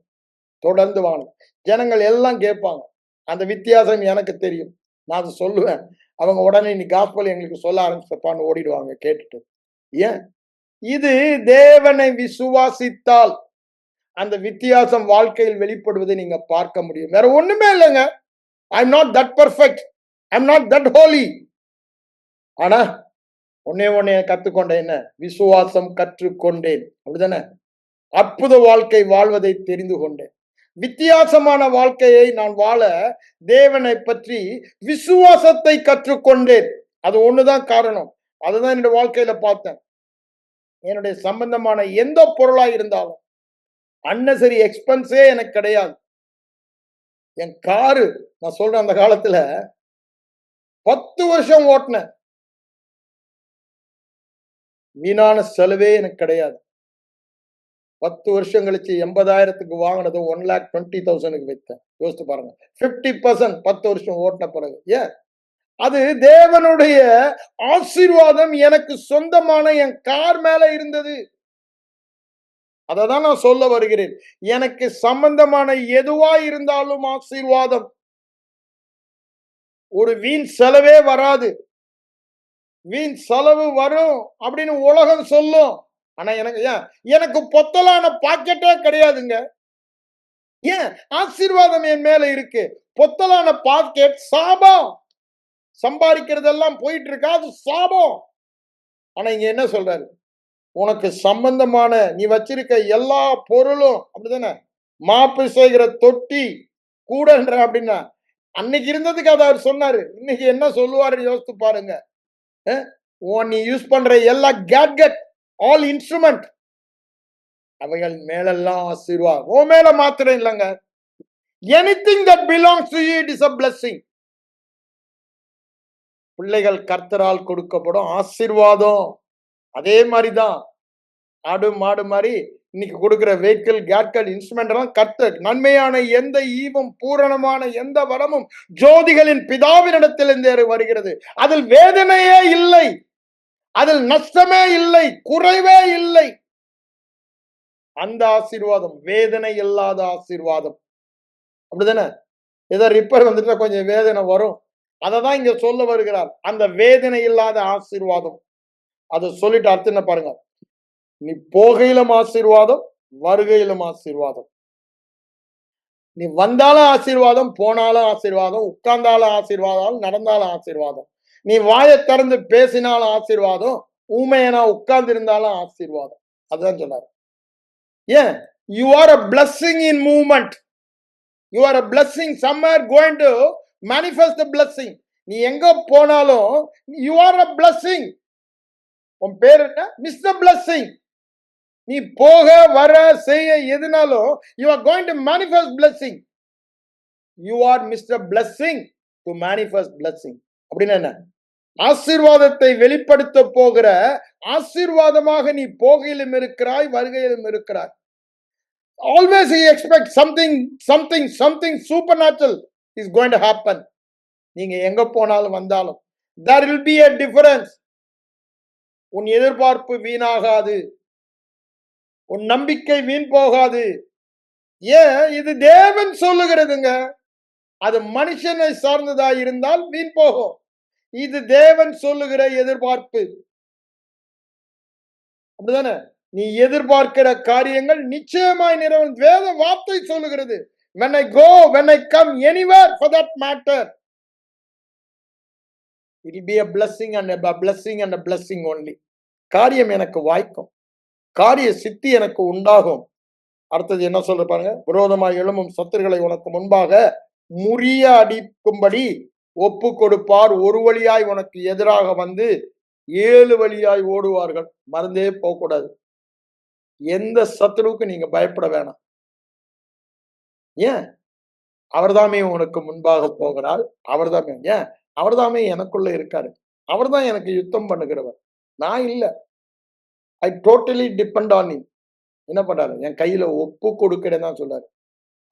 தொடர்ந்து வாங்க. ஜனங்கள் எல்லாம் கேட்பாங்க. அந்த வித்தியாசம் எனக்கு தெரியும். நான் அதை சொல்லுவேன். அவங்க உடனே நீ காஸ்பல் எங்களுக்கு சொல்ல ஆரம்பிச்சப்பான்னு ஓடிடுவாங்க கேட்டுட்டு. ஏன்? இது தேவனை விசுவாசித்தால் அந்த வித்தியாசம் வாழ்க்கையில் வெளிப்படுவதை நீங்க பார்க்க முடியும். வேற ஒண்ணுமே இல்லைங்க. I am not that perfect, I am not that holy. ஆனா ஒன்னே கத்துக்கொண்டேன். என்ன? விசுவாசம் கற்றுக்கொண்டேன். அப்படிதானே? அற்புத வாழ்க்கை வாழ்வதை தெரிந்து கொண்டேன். வித்தியாசமான வாழ்க்கையை நான் வாழ தேவனை பற்றி விசுவாசத்தை கற்றுக்கொண்டேன். அது ஒண்ணுதான் காரணம். அதுதான் என்னோட வாழ்க்கையில பார்த்தேன். என்னுடைய சம்பந்தமான எந்த பொருளா இருந்தாலும் அன்னசரி எக்ஸ்பென்ஸே எனக்கு கிடையாது. என் காரு நான் சொல்றேன், அந்த காலத்துல 10 வருஷம் ஓட்டினேன். வீணான செலவே எனக்கு கிடையாது. 10 வருஷம் கழிச்சு 80,000க்கு வாங்கினது 1,20,000க்கு வித்தேன். யோசித்து பாருங்க. 50% 10 வருஷம் ஓட்டின பிறகு. ஏன்? அது தேவனுடைய ஆசீர்வாதம் எனக்கு சொந்தமான என் கார் மேல இருந்தது. அததான் நான் சொல்ல வருகிறேன். எனக்கு சம்பந்தமான எதுவா இருந்தாலும் ஆசீர்வாதம். ஒரு வீண் செலவே வராது. வீண் செலவு வரும் அப்படின்னு உலகம் சொல்லும். ஆனா எனக்கு பொத்தலான பாக்கெட்டே கிடையாதுங்க. ஏன்? ஆசீர்வாதம் என் மேல இருக்கு. பொத்தலான பாக்கெட் சாபம். சம்பாதிக்கிறதெல்லாம் போயிட்டு இருக்கா, அது சாபம். ஆனா இங்க என்ன சொல்றாரு? உனக்கு சம்பந்தமான நீ வச்சிருக்க எல்லா பொருளும் அப்படிதானே, மாப்பு செய்கிற தொட்டி கூடன்ற அப்படின்னா அன்னைக்கு இருந்ததுக்கு அதை அவர் சொன்னாரு. இன்னைக்கு என்ன சொல்லுவாரு யோசித்து பாருங்க. நீ யூஸ் பண்ற எல்லா கேட்ஜெட், ஆல் இன்ஸ்ட்ருமெண்ட், அவைகள் மேலெல்லாம் ஆசீர்வாதம். உன் மேல மாத்திரம் இல்லைங்க. Anything that belongs to you it is a blessing. பிள்ளைகள் கர்த்தரால் கொடுக்கப்படும் ஆசீர்வாதம். அதே மாதிரிதான் ஆடு மாடு மாதிரி இன்னைக்கு கொடுக்கிற வெஹிக்கிள், கேட்கள், இன்ஸ்ட்ருமெண்ட் எல்லாம் கர்த்தர். நன்மையான எந்த ஈவும் பூரணமான எந்த வரமும் ஜோதிகளின் பிதாவினிடத்திலிருந்து வருகிறது. அதில் வேதனையே இல்லை, அதில் நஷ்டமே இல்லை, குறைவே இல்லை. அந்த ஆசீர்வாதம் வேதனை இல்லாத ஆசீர்வாதம். அப்படிதானே? ஏதோ ரிப்பேர் வந்துட்டா கொஞ்சம் வேதனை வரும். அததான் இங்க சொல்ல வருகிறார். அந்த வேதனை இல்லாத ஆசீர்வாதம். அதை சொல்லிட்டு அர்த்தம் என்ன பாருங்க. நீ போகையிலும் ஆசீர்வாதம், வருகையிலும் ஆசீர்வாதம். நீ வந்தாலும் ஆசீர்வாதம், போனாலும் ஆசீர்வாதம், உட்கார்ந்தாலும் ஆசீர்வாதம், நடந்தாலும் ஆசீர்வாதம். நீ வாயை திறந்து பேசினாலும் ஆசீர்வாதம், ஊமையனா உட்கார்ந்து இருந்தாலும் ஆசீர்வாதம். அதுதான் சொன்னார். ஏன்? You are a blessing in movement. You are a blessing somewhere going to manifest the blessing. நீ எங்க போனாலும் you are a blessing. உன் பேர் என்ன? Mr. Blessing. நீ போக வர செய்ய எதுனாலும் you are going to manifest blessing. You are Mr. Blessing to manifest blessing. அப்படின்னா என்ன? ஆசீர்வாதத்தை வெளிப்படுத்த போகிற ஆசீர்வாதமாக நீ போகையிலும் இருக்கிறாய், வருகையிலும் இருக்கிறாய். Always he expects something supernatural is going to happen. நீங்க எங்க போனாலும் வந்தாலும் there will be a difference. உன் எதிர்பார்ப்பு வீணாகாது, உன் நம்பிக்கை வீண் போகாது. ஏன்? இது தேவன் சொல்லுகிறதுங்க. அது மனுஷனை சார்ந்ததா இருந்தால் வீண் போகும். இது தேவன் சொல்லுகிற எதிர்பார்ப்பு. அப்படிதானே? நீ எதிர்பார்க்கிற காரியங்கள் நிச்சயமாய் நிறைவேறும். வேத வார்த்தை சொல்லுகிறது. When I go, when I come, anywhere for that matter, it will be a blessing and a blessing and a blessing only. காரியம் எனக்கு வாய்க்கும், காரிய சித்தி எனக்கு உண்டாகும். அடுத்தது என்ன சொல்ற பாருங்க. விரோதமாய் எழும்பும் சத்துருக்களை உனக்கு முன்பாக முறிய அடிக்கும்படி ஒப்பு கொடுப்பார். ஒரு வழியாய் உனக்கு எதிராக வந்து 7 வழியாய் ஓடுவார்கள். மறந்தே போகக்கூடாது. எந்த சத்துருவுக்கு நீங்க பயப்பட வேணாம். ஏன்? அவர்தாமே உனக்கு முன்பாக போகிறார். அவர்தாமே. ஏன்? அவர்தாமே எனக்குள்ள இருக்காரு. அவர்தான் எனக்கு யுத்தம் பண்ணுகிறவர். நான் இல்ல. I totally depend on him. என்ன பண்றாரு? என் கையில ஒப்பு கொடுக்கிறேன்னு தான் சொல்றாரு.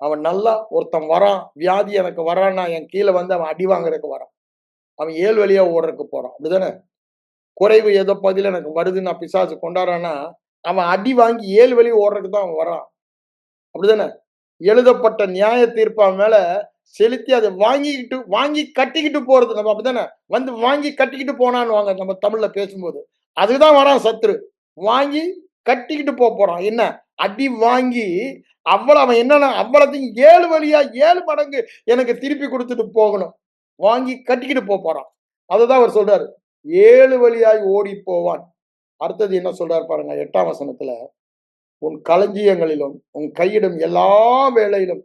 அவன் நல்லா ஒருத்தன் வரான், வியாதி எனக்கு வரான்னா என் கீழே வந்து அவன் அடி வாங்குறதுக்கு வரான். அவன் 7 வழியா ஓடுறதுக்கு போறான். அப்படிதானே? குறைவு ஏதோ பதில எனக்கு வருதுன்னு பிசாசு கொண்டாடுறான்னா அவன் அடி வாங்கி 7 வழி ஓடுறதுக்கு தான் அவன் வரான். அப்படிதானே? எழுதப்பட்ட நியாய தீர்ப்பா மேல செலுத்தி அதை வாங்கி கட்டிக்கிட்டு போறது. நம்ம அப்படித்தானே? வந்து வாங்கி கட்டிக்கிட்டு போனான்னு வாங்க நம்ம தமிழ்ல பேசும்போது. அதுதான் வரான் சத்துரு. வாங்கி கட்டிக்கிட்டு போறான். என்ன? அடி வாங்கி அவன் என்னன்னா அவ்வளத்தையும் 7 வழியா 7 மடங்கு எனக்கு திருப்பி கொடுத்துட்டு போகணும். வாங்கி கட்டிக்கிட்டு போறான். அதுதான் அவர் சொல்றாரு. 7 வழியாய் ஓடி போவான். அடுத்தது என்ன சொல்றாரு பாருங்க. 8ஆம் வசனத்துல, உன் களஞ்சியங்களிலும் உன் கையிடும் எல்லா வேளையிலும்.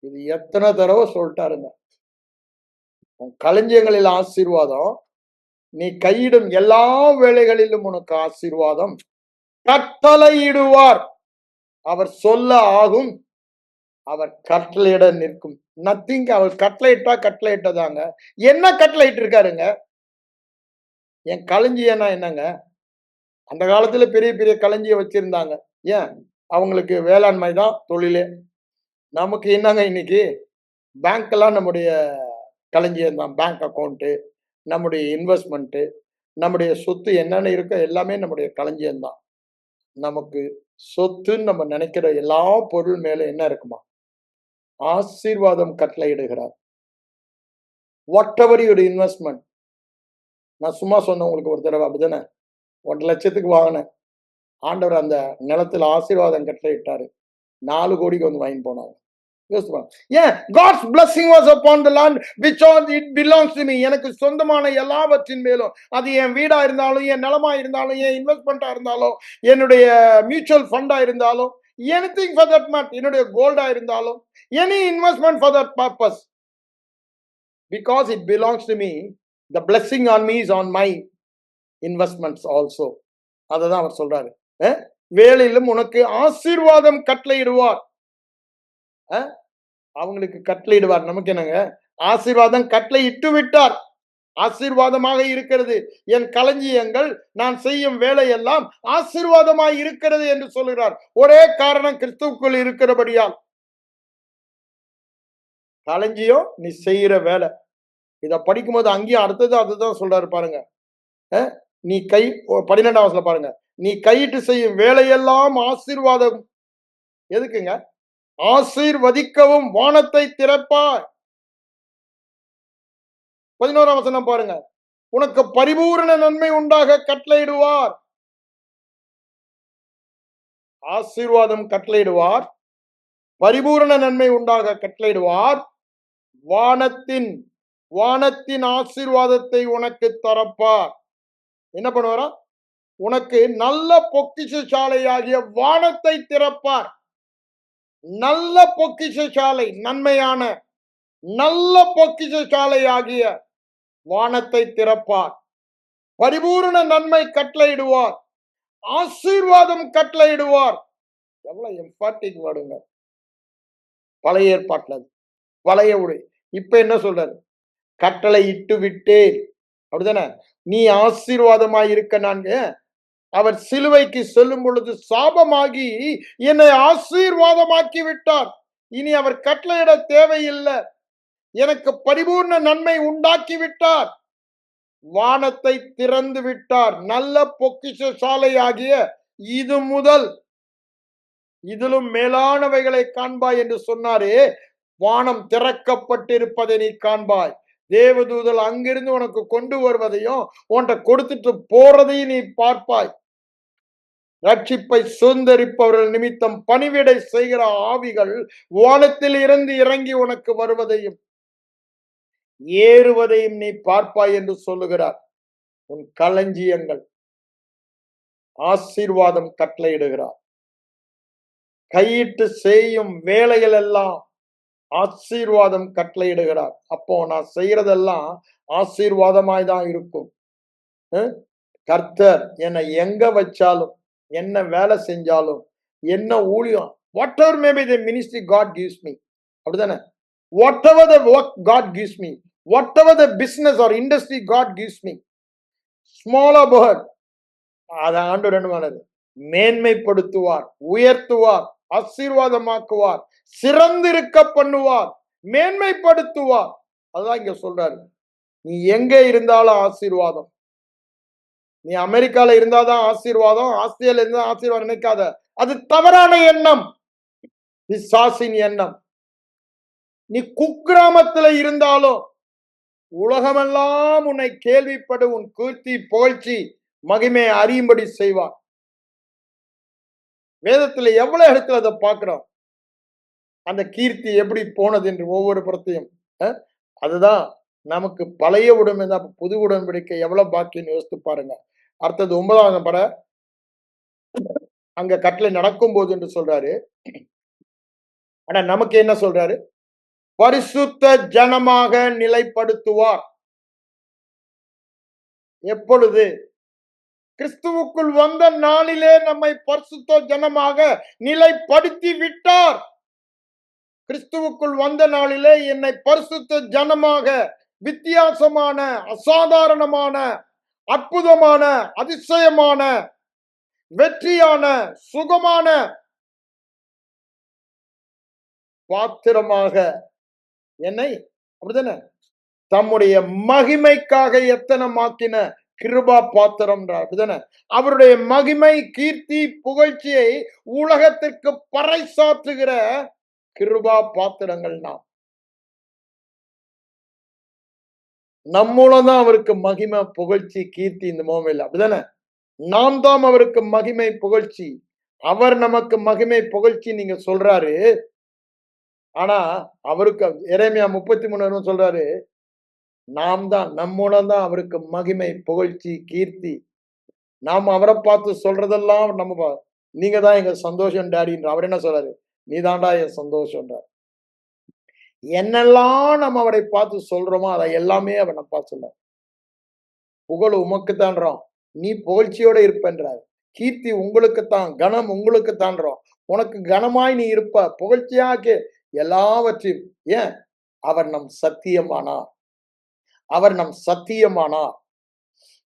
இது எத்தனை தடவை சொல்லிட்டாருங்க. உன் களஞ்சியங்களில் ஆசீர்வாதம், நீ கையிடும் எல்லா வேளைகளிலும் உனக்கு ஆசீர்வாதம். கட்டளையிடுவார். அவர் சொல்ல ஆகும், அவர் கட்டளையிட நிற்கும். நத்திங். அவர் கட்டளையிட்டா கட்டளையிட்டதாங்க. என்ன கட்டளையிட்டு இருக்காருங்க? என் களஞ்சியம்னா என்னங்க? அந்த காலத்துல பெரிய பெரிய களஞ்சியம் வச்சிருந்தாங்க. ஏன்? அவங்களுக்கு வேளாண்மை தான் தொழிலே. நமக்கு என்னங்க இன்னைக்கு? பேங்க் எல்லாம் நம்முடைய களஞ்சியம் தான். பேங்க் அக்கவுண்ட், நம்முடைய இன்வெஸ்ட்மெண்ட், நம்முடைய சொத்து என்னென்ன இருக்கோ எல்லாமே நம்முடைய களஞ்சியம் தான். நமக்கு சொத்துன்னு நம்ம நினைக்கிற எல்லா பொருள் மேல என்ன இருக்குமா? ஆசீர்வாதம் கட்டளையிடுகிறார். Whatever your investment. நான் சும்மா சொன்னேன் உங்களுக்கு ஒரு தடவை, அப்படிதானே? 1,00,000க்கு வாங்கினேன். ஆண்டவர் அந்த நிலத்துல ஆசீர்வாதம் கட்டளையிட்டாரு. 4 கோடிக்கு வந்து வாங்கி போனாங்க. யோசிச்சு பாருங்க. ஏன்? God's blessing was upon the land which all it belongs to me. எனக்கு சொந்தமான எல்லாவற்றின் மேலும், அது என் வீடா இருந்தாலும், என் நிலமா இருந்தாலும், என் இன்வெஸ்ட்மெண்டா இருந்தாலும், என்னுடைய மியூச்சுவல் ஃபண்டா இருந்தாலும், anything for that matter, என்னுடைய கோல்டா இருந்தாலும், any investment for that purpose, because it belongs to me, the blessing on me is on my investments also. அததான் அவர் சொல்றாரு. வேலையிலும் உனக்கு ஆசீர்வாதம் கட்டளையிடுவார். அவங்களுக்கு கட்டளையிடுவார். நமக்கு என்னங்க? ஆசீர்வாதம் கட்டளையிட்டு விட்டார். ஆசீர்வாதமாக இருக்கிறது என் களஞ்சியங்கள், நான் செய்யும் வேலையெல்லாம் ஆசீர்வாதமாய் இருக்கிறது என்று சொல்கிறார். ஒரே காரணம், கிறிஸ்துவுக்குள் இருக்கிறபடியால். களஞ்சியம் நீ செய்யற வேலை. இத படிக்கும்போது அங்கேயும் அடுத்தது அதுதான் சொல்றாரு பாருங்க. நீ 12வது பாருங்க. நீ கையிட்டு செய்யும் வேலையெல்லாம் ஆசீர்வாதம். எதுக்குங்க? ஆசீர்வதிக்கவும் வானத்தை திறப்பார். 11வது பாருங்க. உனக்கு பரிபூரண நன்மை உண்டாக கட்டளையிடுவார். ஆசீர்வாதம் கட்டளையிடுவார், பரிபூரண நன்மை உண்டாக கட்டளையிடுவார், வானத்தின் ஆசீர்வாதத்தை உனக்கு தரப்பார். என்ன பண்ணுவாரா? உனக்கு நல்ல பொக்கிஷசாலையாகிய வானத்தை திறப்பார். நல்ல பொக்கிஷசாலை, நன்மையான நல்ல பொக்கிஷசாலையாகிய வானத்தை திறப்பார். பரிபூரண நன்மை கட்டளையிடுவார், ஆசீர்வாதம் கட்டளையிடுவார். எவ்வளவு எம்பாட்டிக் வேர்டுங்க. பழைய ஏற்பாட்டுல பழைய உடை. இப்ப என்ன சொல்றாரு? கட்டளை இட்டு விட்டேன். அப்படிதானே? நீ ஆசீர்வாதமாய் இருக்க. நான் அவர் சிலுவைக்கு செல்லும் பொழுது சாபமாகி என்னை ஆசீர்வாதமாக்கி விட்டார். இனி அவர் கட்டளையிட தேவையில்லை. எனக்கு பரிபூர்ண நன்மை உண்டாக்கி விட்டார். வானத்தை திறந்து விட்டார். நல்ல பொக்கிஷசாலையாகிய இது முதல் இதிலும் மேலானவைகளை காண்பாய் என்று சொன்னாரே. வானம் திறக்கப்பட்டிருப்பதை நீ காண்பாய். தேவதூதல் அங்கிருந்து உனக்கு கொண்டு வருவதையும் உன்கிட்ட கொடுத்துட்டு போறதையும் நீ பார்ப்பாய். ரட்சிப்பை சுதந்தரிப்பவர்கள் நிமித்தம் பணிவிடை செய்கிற ஆவிகள் வானத்தில் இருந்து இறங்கி உனக்கு வருவதையும் ஏறுவதையும் நீ பார்ப்பாய் என்று சொல்லுகிறார். உன் களஞ்சியங்கள் ஆசீர்வாதம் கட்டளையிடுகிறார். கையிட்டு செய்யும் வேலைகள் எல்லாம் ஆசீர்வாதம் கட்டளையிடுகிறார். அப்போ நான் செய்யறதெல்லாம் ஆசீர்வாதமாய் தான் இருக்கும். கர்த்தர் என்னை எங்க வச்சாலும், என்ன வேலை செஞ்சாலும், என்ன ஊழியம், whatever may be the ministry God gives me, அப்படிதானே? Whatever the work God gives me, whatever the business or industry God gives me, small or பர்ட், அதை ஆண்டு ரெண்டுமானது மேன்மைப்படுத்துவார், உயர்த்துவார், ஆசீர்வாதமாக்குவார், சிறந்திருக்க பண்ணுவார், மேன்மைப்படுத்துவார். அதுதான் இங்க சொல்றாரு. நீ எங்க இருந்தாலும் ஆசீர்வாதம். நீ அமெரிக்கால இருந்தாதான் ஆசீர்வாதம், ஆஸ்திரேலியா இருந்தா ஆசீர்வாதம் நினைக்காத. அது தவறான எண்ணம், பிசாசின் எண்ணம். நீ குக்கிராமத்துல இருந்தாலும் உலகமெல்லாம் உன்னை கேள்விப்படு, உன் கீர்த்தி புகழ்ச்சி மகிமை அறியும்படி செய்வார். வேதத்துல எவ்வளவு இடத்துல அதை பார்க்கிறோம், அந்த கீர்த்தி எப்படி போனது என்று ஒவ்வொரு புறத்தையும். அதுதான் நமக்கு பழைய உடம்பு தான். புது உடன்படிக்கை எவ்வளவு பாக்கின்னு யோசித்து பாருங்க. அடுத்தது 9வது பட அங்க கட்டளை நடக்கும் போது என்று சொல்றாரு. ஆனா நமக்கு என்ன சொல்றாரு? பரிசுத்த ஜனமாக நிலைப்படுத்துவார். எப்பொழுது? கிறிஸ்துவுக்குள் வந்த நாளிலே நம்மை பரிசுத்த ஜனமாக நிலைப்படுத்தி விட்டார். கிறிஸ்துவுக்குள் வந்த நாளிலே என்னை பரிசுத்த ஜனமாக, வித்தியாசமான, அசாதாரணமான, அற்புதமான, அதிசயமான, வெற்றியான, சுகமான பாத்திரமாக என்னை, அப்படிதானே, தம்முடைய மகிமைக்காக எத்தனமாக்கின கிருபா பாத்திரம், அப்படிதானே, அவருடைய மகிமை, கீர்த்தி, புகழ்ச்சியை உலகத்திற்கு பறைசாற்றுகிற கிருபா பாத்திரங்கள் நாம். நம்மூலம்தான் அவருக்கு மகிமை, புகழ்ச்சி, கீர்த்தி இந்த மோமையில், அப்படிதானே. நாம் தான் அவருக்கு மகிமை, புகழ்ச்சி. அவர் நமக்கு மகிமை, புகழ்ச்சி நீங்க சொல்றாரு. ஆனா அவருக்கு எரேமியா 33 சொல்றாரு, நாம் தான், நம்மூலம் தான் அவருக்கு மகிமை, புகழ்ச்சி, கீர்த்தி. நாம் அவரை பார்த்து சொல்றதெல்லாம் நம்ம, நீங்க தான் எங்க சந்தோஷம் டாடின்ற. அவர் என்ன சொல்றாரு, நீ தாண்டா என் சந்தோஷம்ன்றார். என்னெல்லாம் நம்ம அவரை பார்த்து சொல்றோமோ அதை எல்லாமே அவர் நம்ம பார்த்து சொல்றார். புகழ் உமக்கு தான்றோம், நீ புகழ்ச்சியோட இருப்பன்றார். கீர்த்தி உங்களுக்கு தான், கனம் உங்களுக்கு தான்றோம், உனக்கு கனமாய் நீ இருப்ப, புகழ்ச்சியாக்கு எல்லாவற்றையும். ஏன்? அவர் நம் சத்தியமானார். அவர் நம் சத்தியமானார்.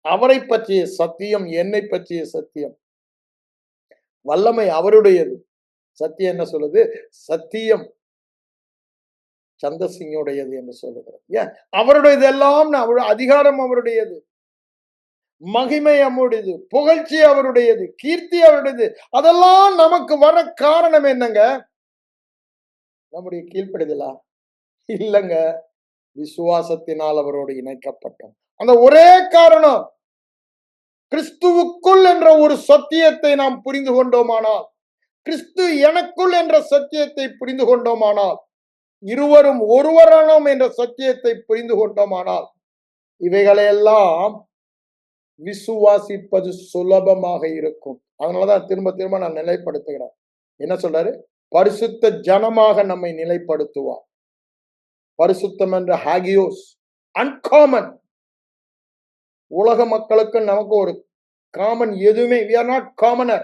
அவரை பற்றிய சத்தியம், என்னை பற்றிய சத்தியம், வல்லமை அவருடையது. சத்தியம் என்ன சொல்லுது? சத்தியம் சந்திரசிங்கோடையது என்று சொல்லுகிறது. ஏன்? அவருடையது எல்லாம், அதிகாரம் அவருடையது, மகிமை அவருடையது, புகழ்ச்சி அவருடையது, கீர்த்தி அவருடையது. அதெல்லாம் நமக்கு வர காரணம் என்னங்க? நம்முடைய கீழ்ப்படிதலா? இல்லங்க, விசுவாசத்தினால் அவரோடு இணைக்கப்பட்டோம். அந்த ஒரே காரணம். கிறிஸ்துவுக்குள் என்ற ஒரு சத்தியத்தை நாம் புரிந்து கொண்டோமானால், கிறிஸ்து எனக்குள் என்ற சத்தியத்தை புரிந்து கொண்டோமானால், இருவரும் ஒருவரானோம் என்ற சத்தியத்தை புரிந்து கொண்டோமானால், இவைகளையெல்லாம் விசுவாசிப்பது சுலபமாக இருக்கும். அதனாலதான் திரும்ப திரும்ப நான் நிலைப்படுத்துகிறேன். என்ன சொல்றாரு? பரிசுத்த ஜனமாக நம்மை நிலைப்படுத்துவார். பரிசுத்தம் என்ற ஹாகியோஸ், அன்காமன். உலக மக்களுக்கு நமக்கு ஒரு காமன் எதுவுமே, we are not commoner,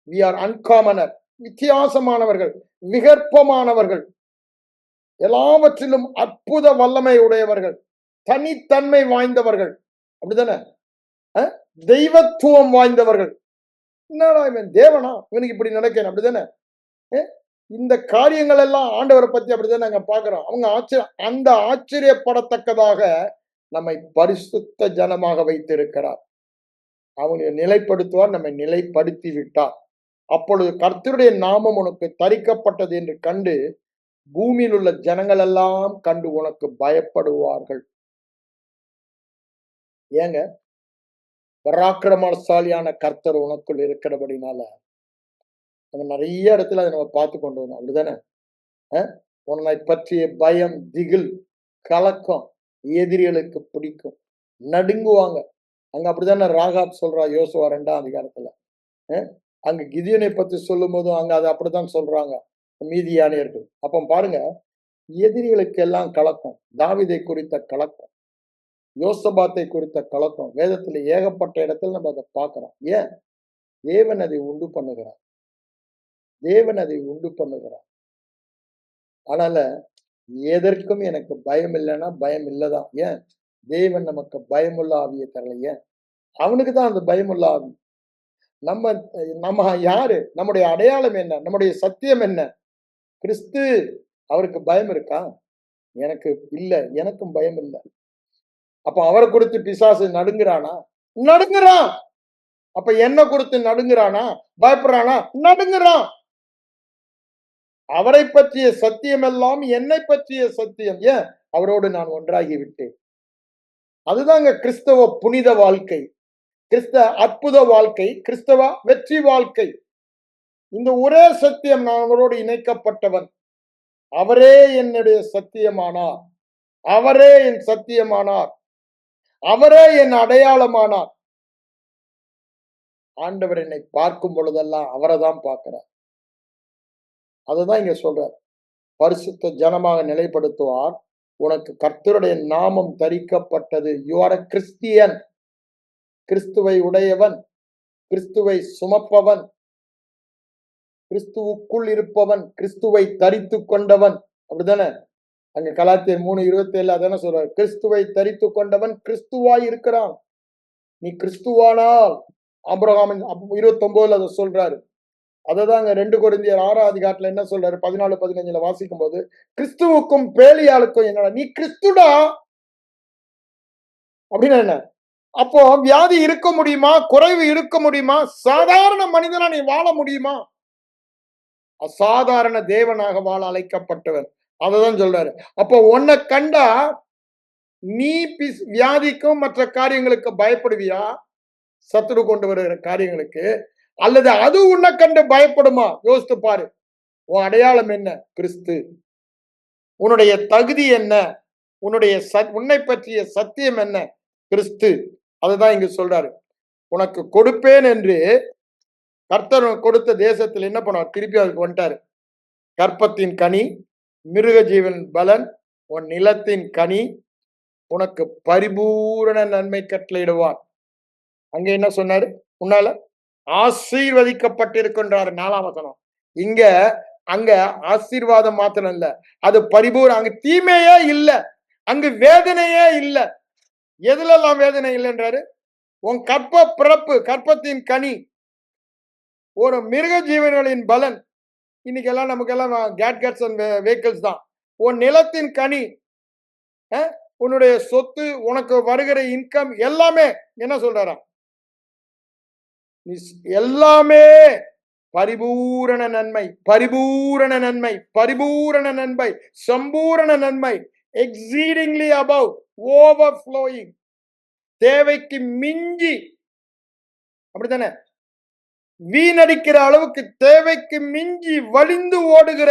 we are uncommon. வித்தியாசமானவர்கள், விகற்பமானவர்கள், எல்லாவற்றிலும் அற்புத வல்லமை உடையவர்கள், தனித்தன்மை வாய்ந்தவர்கள், அப்படித்தானே, தெய்வத்துவம் வாய்ந்தவர்கள். என்னடா இவன் தேவனா, இவனுக்கு இப்படி நடக்கணும், அப்படித்தானே. இந்த காரியங்கள் எல்லாம் ஆண்டவரை பத்தி அப்படிதான் நாங்க பாக்குறோம். அவங்க அந்த ஆச்சரியப்படத்தக்கதாக நம்மை பரிசுத்த ஜனமாக வைத்திருக்கிறார். அவங்க நிலைப்படுத்துவார், நம்மை நிலைப்படுத்தி விட்டார். அப்பொழுது கர்த்தருடைய நாமம் உனக்கு தரிக்கப்பட்டது என்று கண்டு பூமியில் உள்ள ஜனங்கள் எல்லாம் கண்டு உனக்கு பயப்படுவார்கள். ஏங்க? பராக்கிரமசாலியான கர்த்தர் உனக்குள் இருக்கிறபடினால நம்ம நிறைய இடத்துல அதை நம்ம பார்த்து கொண்டு வந்தோம், அப்படிதானே. உன்னை பற்றிய பயம், திகில், கலக்கம் எதிரிகளுக்கு பிடிக்கும், நடுங்குவாங்க. அங்க அப்படித்தானே ராகாப் சொல்றா யோசுவா 2ஆம் அதிகாரத்துல. அங்க கிதியோனை பத்தி சொல்லும் போதும் அங்க அதை அப்படித்தான் சொல்றாங்க மீதியானியர்கள். அப்ப பாருங்க, எதிரிகளுக்கு எல்லாம் கலக்கம். தாவீதை குறித்த கலக்கம், யோசபாத்தை குறித்த கலக்கம் வேதத்துல ஏகப்பட்ட இடத்துல நம்ம அதை பார்க்கிறோம். ஏன்? தேவன் அதை உண்டு பண்ணுகிறார். தேவன் அதை உண்டு பண்ணுகிறார். அதனால எதற்கும் எனக்கு பயம் இல்லைன்னா பயம் இல்லதான். ஏன்? தேவன் நமக்கு பயமுள்ள ஆவியை தரல. ஏன்? அவனுக்கு தான் அந்த பயமுள்ள ஆவி. நம்ம நம்ம யாரு? நம்முடைய அடையாளம் என்ன? நம்முடைய சத்தியம் என்ன? கிறிஸ்து. அவருக்கு பயம் இருக்கா? எனக்கு இல்ல, எனக்கும் பயம் இல்லை. அப்ப அவரை குறித்து பிசாசு நடுங்குறானா? நடுங்குறான். அப்ப என்ன குறித்து நடுங்குறானா? பயப்படுறானா? நடுங்குறான். அவரை பற்றிய சத்தியம் எல்லாம் என்னை பற்றிய சத்தியம். ஏன்? அவரோடு நான் ஒன்றாகி விட்டேன். அதுதாங்க கிறிஸ்தவ புனித வாழ்க்கை, கிறிஸ்தவ அற்புத வாழ்க்கை, கிறிஸ்தவ வெற்றி வாழ்க்கை. இந்த ஒரே சத்தியம், நான் அவரோடு இணைக்கப்பட்டவன், அவரே என்னுடைய சத்தியமானார், அவரே என் சத்தியமானார், அவரே என் அடையாளமானார். ஆண்டவர் என்னை பார்க்கும் பொழுதெல்லாம் அவரை தான் பார்க்கிறார். அதுதான் இங்க சொல்றார். பரிசுத்த ஜனமாக நிலைப்படுத்துவார். உனக்கு கர்த்தருடைய நாமம் தரிக்கப்பட்டது. You are a Christian. கிறிஸ்துவை உடையவன், கிறிஸ்துவை சுமப்பவன், கிறிஸ்துவுக்குள் இருப்பவன், கிறிஸ்துவை தரித்து கொண்டவன். அப்படித்தானே? அங்க கலாத்தியர் 3:27 அதான சொல்றாரு, கிறிஸ்துவை தரித்து கொண்டவன் கிறிஸ்துவாய் இருக்கிறான். நீ கிறிஸ்துவானால் ஆபிரகாமின் 29 அதை சொல்றாரு. அததாங்க 2 கொரிந்தியர் 6ஆம் அதிகாரத்துல என்ன சொல்றாரு, 14-15 வாசிக்கும் போது, கிறிஸ்துவுக்கும் பேலியாளுக்கும் என்னடா, நீ கிறிஸ்துடா அப்படின்னா என்ன? அப்போ வியாதி இருக்க முடியுமா? குறைவு இருக்க முடியுமா? சாதாரண மனிதனா நீ வாழ முடியுமா? அசாதாரண தேவனாக வாழ அழைக்கப்பட்டவர். அததான் சொல்றாரு. அப்போ உன்னை கண்டா நீ வியாதிக்கும் மற்ற காரியங்களுக்கு பயப்படுவியா? சத்துரு கொண்டு வருகிற காரியங்களுக்கு, அல்லது அது உன்னை கண்டு பயப்படுமா? யோசித்து பாரு. உன் அடையாளம் என்ன? கிறிஸ்து. உன்னுடைய தகுதி என்ன? உன்னுடைய உன்னை பற்றிய சத்தியம் என்ன? கிறிஸ்து. அதுதான் இங்க சொல்றாரு. உனக்கு கொடுப்பேன் என்று கர்த்தர் கொடுத்த தேசத்தில் என்ன பண்ணார்? திருப்பி அதுக்கு வந்துட்டாரு. கற்பத்தின் கனி, மிருக ஜீவன் பலன், உன் நிலத்தின் கனி, உனக்கு பரிபூரண நன்மை கட்டளையிடுவார். அங்க என்ன சொன்னாரு? உன்னால ஆசீர்வதிக்கப்பட்டிருக்கின்றார். 4ஆம் வசனம். இங்க அங்க ஆசீர்வாதம் மாத்திரம் இல்ல, அது பரிபூர்ண. அங்க தீமையே இல்ல, அங்கு வேதனையே இல்ல. எதுலெல்லாம் வேதனை இல்லைன்றாரு? உன் கற்ப பிறப்பு, கற்பத்தின் கனி, ஒரு மிருக ஜீவன்களின் பலன். இன்னைக்கெல்லாம் நமக்கெல்லாம் கேட்கெட்ஸ் அண்ட் வெஹிக்கிள்ஸ் தான். உன் நிலத்தின் கனி, உன்னுடைய சொத்து, உனக்கு வருகிற இன்கம் எல்லாமே என்ன சொல்றாரா? எல்லாமே பரிபூரண நன்மை, பரிபூரண நன்மை, பரிபூரண நன்மை, சம்பூரண நன்மை, எக்ஸீடிங்லி அபவ், ஓவர்ஃப்ளோயிங், தேவைக்கு மிஞ்சி. அப்படித்தானே? வீணடிக்கிற அளவுக்கு தேவைக்கு மிஞ்சி வழிந்து ஓடுகிற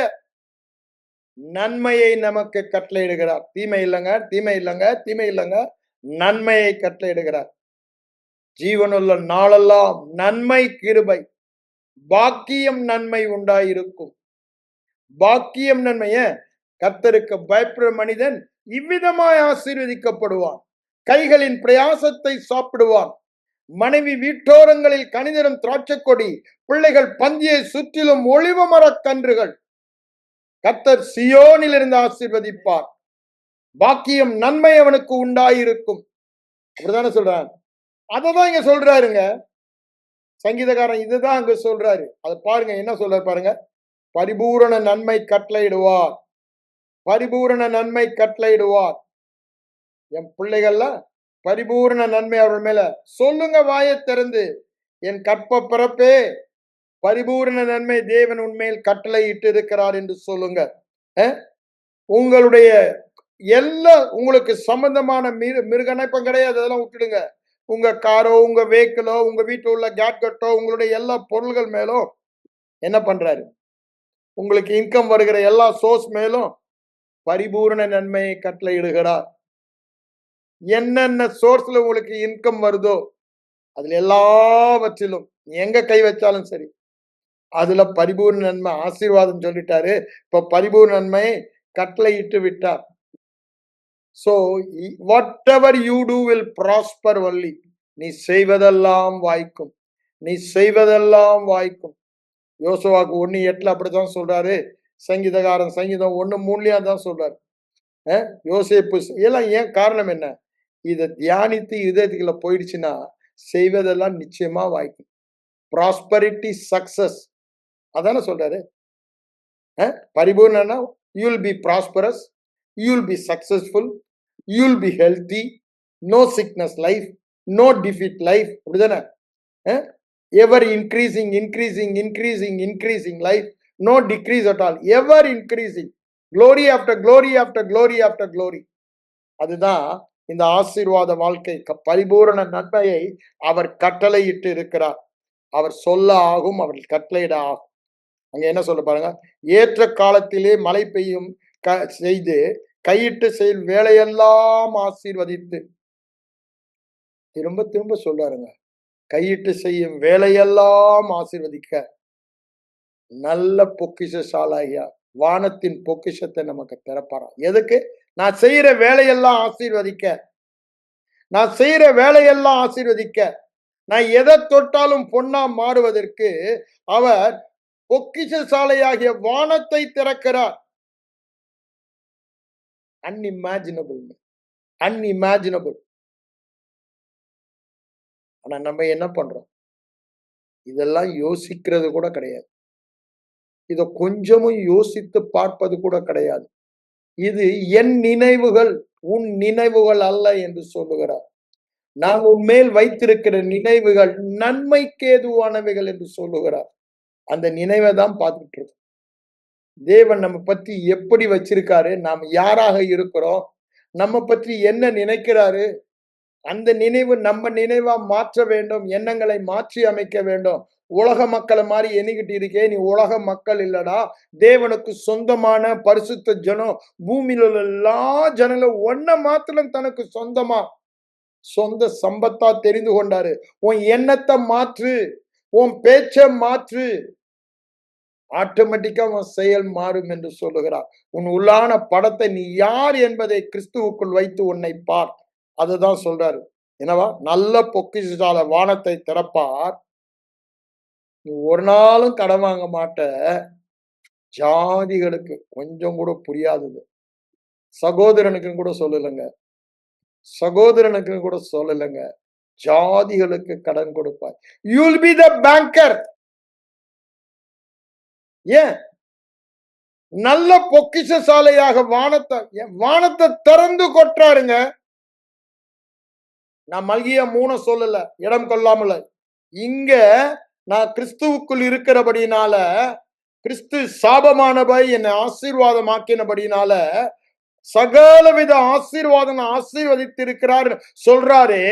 நன்மையை நமக்கு கட்டளையிடுகிறார். தீமை இல்லைங்க, தீமை இல்லைங்க, தீமை இல்லைங்க, நன்மையை கட்டளையிடுகிறார். ஜீவனுள்ள நாளெல்லாம் நன்மை, கிருபை, பாக்கியம், நன்மை உண்டாயிருக்கும். பாக்கியம், நன்மைய கர்த்தருக்கு பயப்படுற மனிதன் இவ்விதமாய் ஆசீர்வதிக்கப்படுவான். கைகளின் பிரயாசத்தை சாப்பிடுவான். மனைவி வீட்டோரங்களில் கனிதரும் திராட்சை கொடி, பிள்ளைகள் பந்தியை சுற்றிலும் ஒளிவ மரக் கன்றுகள். கர்த்தர் சியோனில் இருந்து ஆசீர்வதிப்பார். பாக்கியம், நன்மை அவனுக்கு உண்டாயிருக்கும். அப்படிதானே சொல்றான். அததான் இங்க சொல்றாருங்க சங்கீதக்காரன். இதுதான் அங்க சொல்றாரு. அதை பாருங்க, என்ன சொல்றாரு பாருங்க. பரிபூரண நன்மை கட்டளையிடுவார், பரிபூரண நன்மை கட்டளையிடுவார். என் பிள்ளைகள்ல பரிபூரண நன்மை அவர்கள் மேல சொல்லுங்க, வாயை திறந்து. என் கற்ப பிறப்பே, பரிபூரண நன்மை தேவன் உண்மையில் கட்டளையிட்டு இருக்கிறார் என்று சொல்லுங்க. உங்களுடைய எல்லா உங்களுக்கு சம்பந்தமான மிருகணைப்பம் கிடையாது, அதெல்லாம் விட்டுடுங்க. உங்க காரோ, உங்க வெஹிக்கிளோ, உங்க வீட்டில் உள்ள கேட்கட்டோ, உங்களுடைய எல்லா பொருள்கள் மேலும் என்ன பண்றாரு? உங்களுக்கு இன்கம் வருகிற எல்லா சோர்ஸ் மேலும் பரிபூரண நன்மையை கட்டளையிடுகிறார். என்னென்ன சோர்ஸ்ல உங்களுக்கு இன்கம் வருதோ அதுல எல்லாவற்றிலும் எங்க கை வச்சாலும் சரி, அதுல பரிபூர்ண நன்மை, ஆசீர்வாதம் சொல்லிட்டாரு. இப்ப பரிபூர்ண நன்மையை கட்டளையிட்டு விட்டார். So whatever you do will prosper only. நீ செய்வதெல்லாம் வாய்க்கும், நீ செய்வதெல்லாம் வாய்க்கும். யோசுவாக்கு 1:8 அப்படித்தான் சொல்றாரு. சங்கீதக்காரன் சங்கீதம் 1:3 தான் சொல்றாரு. யோசேப்பு எல்லாம் ஏன் காரணம் என்ன? இதை தியானித்து இதயத்துக்குள்ள போயிடுச்சுன்னா செய்வதெல்லாம் நிச்சயமா வாய்க்கும். ப்ராஸ்பரிட்டி, சக்சஸ், அதான சொல்றாரு. பரிபூர்ணனா you will be prosperous, you will be successful, you will be healthy, no sickness life, no defeat life. அப்படிதானே? ever increasing, increasing, increasing, increasing life, no decrease at all, ever increasing, glory after glory after glory after glory. அதுதான் இந்த ஆசீர்வாத வாழ்க்கை. பரிபூரண நன்மையை அவர் கட்டளையிட்டு இருக்கிறார். அவர் சொல்ல ஆகும், அவர் கட்டளையிட ஆகும். அங்க என்ன சொல்ல பாருங்க. ஏற்ற காலத்திலே மழை பெய்யும் செய்து கையிட்டு செயல் வேலையெல்லாம் ஆசீர்வதித்து. திரும்ப திரும்ப சொல்றாருங்க. கையிட்டு செய்யும் வேலையெல்லாம் ஆசீர்வதிக்க நல்ல பொக்கிஷசாலாகியா வானத்தின் பொக்கிஷத்தை நமக்கு திறப்பாராம். எதுக்கு? நான் செய்யற வேலையெல்லாம் ஆசீர்வதிக்க, நான் செய்யற வேலையெல்லாம் ஆசீர்வதிக்க, நான் எதை தொட்டாலும் பொன்னா மாறுவதற்கு அவர் பொக்கிஷ சாலையாகிய வானத்தை திறக்கிறார். Unimaginable, unimaginable. ஆனா நம்ம என்ன பண்றோம்? இதெல்லாம் யோசிக்கிறது கூட கிடையாது. இத கொஞ்சமும் யோசித்து பார்ப்பது கூட கிடையாது. இது என் நினைவுகள், உன் நினைவுகள் அல்ல என்று சொல்லுகிறார். நான் உன்மேல் வைத்திருக்கிற நினைவுகள் நன்மைக்கு ஏதுவானவைகள் என்று சொல்லுகிறார். அந்த நினைவை தான் பார்த்துட்டு இருக்கோம். தேவன் நம்ம பத்தி எப்படி வச்சிருக்காரு, நாம் யாராக இருக்கிறோம், நம்ம பற்றி என்ன நினைக்கிறாரு, அந்த நினைவு நம்ம நினைவா மாற்ற வேண்டும், எண்ணங்களை மாற்றி அமைக்க வேண்டும். உலக மக்களை மாதிரி எண்ணிக்கிட்டு இருக்கே, நீ உலக மக்கள் இல்லடா, தேவனுக்கு சொந்தமான பரிசுத்த ஜனம். பூமியில உள்ள எல்லா ஜனங்களும் ஒன்ன மாத்திரம் தனக்கு சொந்தமா, சொந்த சம்பத்தா தெரிந்து கொண்டாரு. உன் எண்ணத்தை மாற்று, உன் பேச்ச மாற்று, ஆட்டோமேட்டிக்கா உன் செயல் மாறும் என்று சொல்லுகிறார். உன் உள்ளான படத்தை நீ யார் என்பதை கிறிஸ்துவுக்குள் வைத்து உன்னை பார். அதுதான் சொல்றாரு. என்னவா? நல்ல பொக்கிஷசால வானத்தை திறப்பார். நீ ஒரு நாளும் கடன் வாங்க மாட்ட. ஜாதிகளுக்கு கொஞ்சம் கூட புரியாதது. சகோதரனுக்கு கூட சொல்லலைங்க. சகோதரனுக்கு கூட சொல்லலைங்க. ஜாதிகளுக்கு கடன் கொடுப்பார். You will be the banker. ஏன்? நல்ல பொக்கிஷசாலையாக வானத்தை திறந்து கொட்டுறாருங்க. நான் மல்கியா 3 சொல்லல, இடம் கொள்ளாமல. இங்க நான் கிறிஸ்துவுக்குள் இருக்கிறபடினால, கிறிஸ்து சாபமானபை என்னை ஆசீர்வாதமாக்கினபடினால, சகலவித ஆசீர்வாதம் ஆசீர்வதித்திருக்கிறார் சொல்றாரு.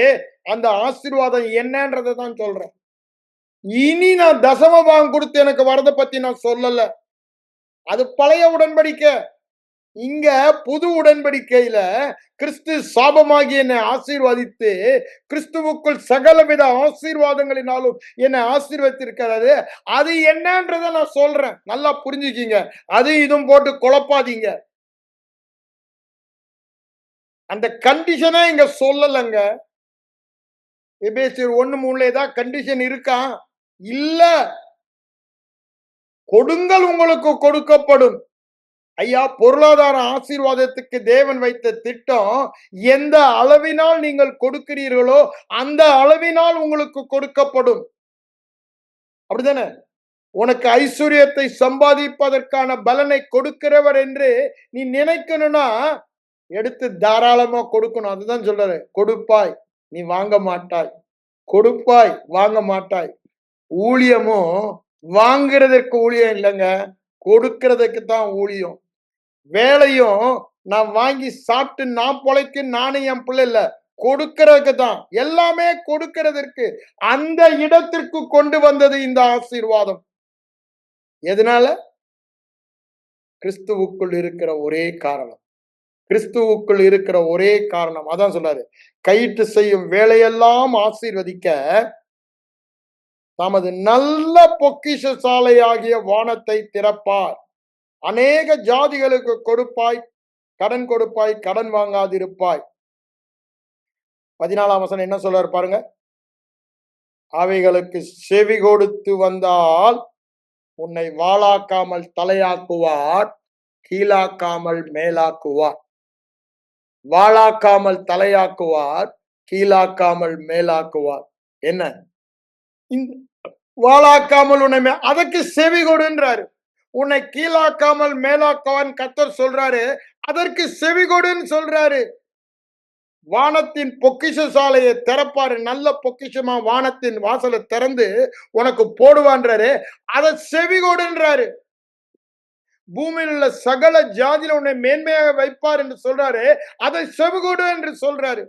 அந்த ஆசீர்வாதம் என்னன்றதை தான் சொல்றேன். இனி நான் தசமபாகம் கொடுத்து எனக்கு வரதை பத்தி நான் சொல்லல. அது பழைய உடன்படிக்கை. இங்க புது உடன்படிக்கையில கிறிஸ்து சாபமாகி என்னை ஆசீர்வதித்து, கிறிஸ்துவுக்குள் சகலவித ஆசீர்வாதங்களினாலும் என்னை ஆசீர்வதித்திருக்கிறாரு. அது என்னன்றத நான் சொல்றேன், நல்லா புரிஞ்சுக்கீங்க. அது இதுவும் போட்டு குழப்பாதீங்க. அந்த கண்டிஷனா இங்க சொல்லலங்க. எபேசியர் 1:3 தான் கண்டிஷன் இருக்கா? இல்ல. கொடுங்கள் உங்களுக்கு கொடுக்கப்படும். ஐயா, பொருளாதார ஆசீர்வாதத்துக்கு தேவன் வைத்த திட்டம், எந்த அளவினால் நீங்கள் கொடுக்கிறீர்களோ அந்த அளவினால் உங்களுக்கு கொடுக்கப்படும். அப்படிதானே? உனக்கு ஐஸ்வர்யத்தை சம்பாதிப்பதற்கான பலனை கொடுக்கிறவர் என்று நீ நினைக்கணும்னா எடுத்து தாராளமா கொடுக்கணும். அதுதான் சொல்றாரு. கொடுப்பாய், நீ வாங்க மாட்டாய். கொடுப்பாய், வாங்க மாட்டாய். ஊழியமும் வாங்குறதற்கு ஊழியம் இல்லைங்க, கொடுக்கிறதுக்கு தான் ஊழியம். வேலையும் நான் வாங்கி சாப்பிட்டு நான் பொழைக்கு நானும் என் பிள்ளை இல்ல, கொடுக்கிறதுக்கு தான். எல்லாமே கொடுக்கிறதற்கு. அந்த இடத்திற்கு கொண்டு வந்தது இந்த ஆசீர்வாதம். எதனால? கிறிஸ்துவுக்குள் இருக்கிற ஒரே காரணம். கிறிஸ்துவுக்குள் இருக்கிற ஒரே காரணம். அதான் சொல்றாரு, கையிட்டு செய்யும் வேலையெல்லாம் ஆசீர்வதிக்க தமது நல்ல பொக்கிஷ சாலையாகிய வானத்தை திறப்பார். அநேக ஜாதிகளுக்கு கொடுப்பாய், கடன் கொடுப்பாய், கடன் வாங்காதிருப்பாய். 14ஆம் வசனம் என்ன சொல்றாரு பாருங்க. அவைகளுக்கு செவி கொடுத்து வந்தால் உன்னை வாளாக்காமல் தலையாக்குவார், கீழாக்காமல் மேலாக்குவார். வாளாக்காமல் தலையாக்குவார், கீழாக்காமல் மேலாக்குவார். என்ன? வாளாக்காமல் உன்னை அதற்கு செவி கொடுன்றாரு. உன்னை கீழாக்காமல் மேலாக்குவான் கர்த்தர் சொல்றாரு. அதற்கு செவி கொடுன்னு சொல்றாரு. வானத்தின் பொக்கிஷ சாலையை திறப்பாரு. நல்ல பொக்கிஷமா வானத்தின் வாசலை திறந்து உனக்கு போடுவான்றாரு. அதை செவி கொடுன்றாரு. பூமியில் உள்ள சகல ஜாதியில உன்னை மேன்மையாக வைப்பார் என்று சொல்றாரு. அதை செவி கொடு என்று சொல்றாரு.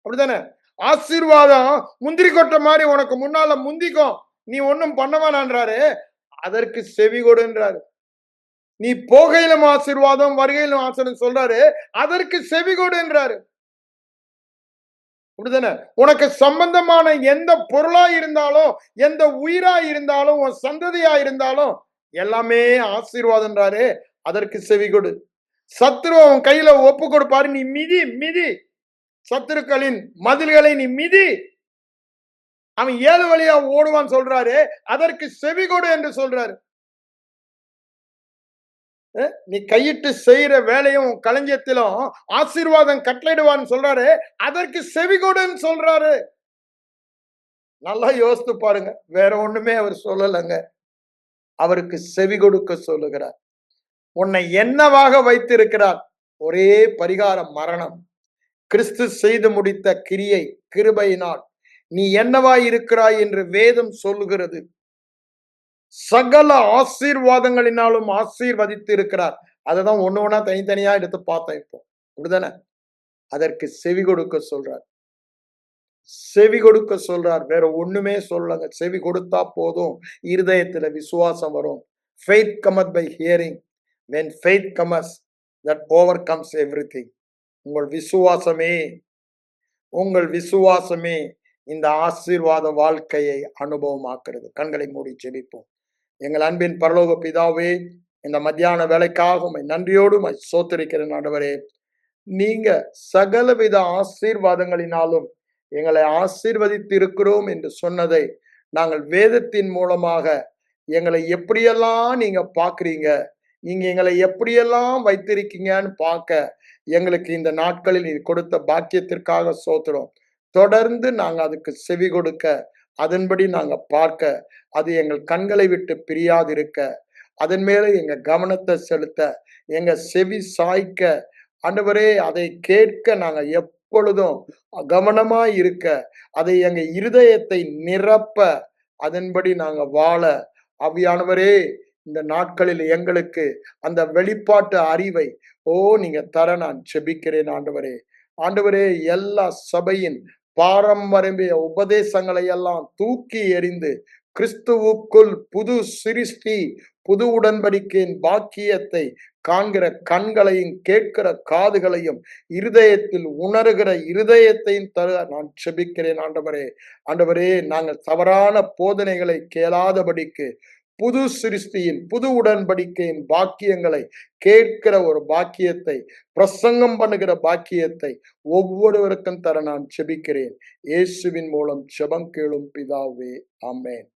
அப்படித்தானே? ஆசீர்வாதம் முந்திரி கொட்ட மாதிரி உனக்கு முன்னால முந்திக்கும், நீ ஒன்னும் பண்ணவானான்றாரு. அதற்கு செவி கொடுன்றாரு. நீ போகையிலும் ஆசீர்வாதம் வருகையிலும் ஆசீர்வாதம் சொல்றாரு. அதற்கு செவி கொடுன்றாரு. அப்படிதானே? உனக்கு சம்பந்தமான எந்த பொருளா இருந்தாலும், எந்த உயிரா இருந்தாலும், உன் சந்ததியா இருந்தாலும் எல்லாமே ஆசீர்வாதம்ன்றாரு. அதற்கு செவி கொடு. சத்துருவ உன் கையில ஒப்பு கொடுப்பாரு. நீ மிதி மிதி, சத்துருக்களின் மதில்களை நீ மிதி. அவன் 7 வழியா ஓடுவான் சொல்றாரு, அதற்கு செவி கொடு என்று சொல்றாரு. நீ கையிட்டு செய்யற வேலையும் களஞ்சியத்திலும் ஆசீர்வாதம் கட்டளையிடுவான்னு சொல்றாரு, அதற்கு செவி கொடுன்னு சொல்றாரு. நல்லா யோசித்து பாருங்க. வேற ஒண்ணுமே அவர் சொல்லலங்க. அவருக்கு செவி கொடுக்க சொல்லுகிறார். உன்னை என்னவாக வைத்திருக்கிறார்? ஒரே பரிகாரம் மரணம். கிறிஸ்து செய்து முடித்த கிரியை, கிருபையினால் நீ என்னவாய் இருக்கிறாய் என்று வேதம் சொல்லுகிறது. சகல ஆசீர்வாதங்களினாலும் ஆசீர்வதித்து இருக்கிறார். அததான் ஒண்ணு ஒண்ணா தனித்தனியா எடுத்து பார்த்தோம் இப்போ. அப்படிதானே? அதற்கு செவி கொடுக்க சொல்றார். செவி கொடுக்க சொல்றார். வேற ஒண்ணுமே சொல்லங்க. செவி கொடுத்தா போதும். இருதயத்துல விசுவாசம் வரும். Faith cometh by hearing. When faith comes, that overcomes everything. உங்கள் விசுவாசமே உங்கள் விசுவாசமே இந்த ஆசீர்வாத வாழ்க்கையை அனுபவமாக்குறது. கண்களை மூடி ஜெபிப்போம். எங்கள் அன்பின் பரலோக பிதாவே, இந்த மத்தியான வேலைக்காக உம்மை நன்றியோடு ஸ்தோத்திரிக்கிறேன் ஆண்டவரே. நீங்க சகலவித ஆசீர்வாதங்களினாலும் எங்களை ஆசீர்வதித்து இருக்கிறோம் என்று சொன்னதை நாங்கள் வேதத்தின் மூலமாக எங்களை எப்படியெல்லாம் நீங்க பாக்குறீங்க, நீங்க எங்களை எப்படியெல்லாம் வைத்திருக்கீங்கன்னு பார்க்க எங்களுக்கு இந்த நாட்களில் நீ கொடுத்த பாக்கியத்திற்காக ஸ்தோத்திரம். தொடர்ந்து நாங்க அதுக்கு செவி கொடுக்க, அதன்படி நாங்க பார்க்க, அது எங்கள் கண்களை விட்டு பிரியாதிருக்க, அதன் மேல எங்க கவனத்தை செலுத்த, எங்க செவி சாய்க்க, ஆண்டவரே அதை கேட்க நாங்க எப்பொழுதும் கவனமாய் இருக்க, அதை எங்க இருதயத்தை நிரப்ப, அதன்படி நாங்க வாழ, ஆவியானவரே இந்த நாட்களில் எங்களுக்கு அந்த வெளிப்பாட்டு அறிவை நீங்க தர நான் ஜெபிக்கிறேன் ஆண்டவரே. ஆண்டவரே, எல்லா சபையின் பாரம்பரிய உபதேசங்களை எல்லாம் தூக்கி எறிந்து கிறிஸ்துவுக்குள் புது சிருஷ்டி, புது உடன்படிக்கையின் பாக்கியத்தை காண்கிற கண்களையும் கேட்கிற காதுகளையும் இருதயத்தில் உணர்கிற இருதயத்தையும் தர நான் செபிக்கிறேன் ஆண்டவரே. ஆண்டவரே, நாங்கள் தவறான போதனைகளை கேளாதபடிக்கு புது சிருஷ்டியின் புது உடன்படிக்கையின் பாக்கியங்களை கேட்கிற ஒரு பாக்கியத்தை, பிரசங்கம் பண்ணுகிற பாக்கியத்தை ஒவ்வொருவருக்கும் தர நான் செபிக்கிறேன். இயேசுவின் மூலம் ஜெபம் கேளும் பிதாவே, ஆமென்.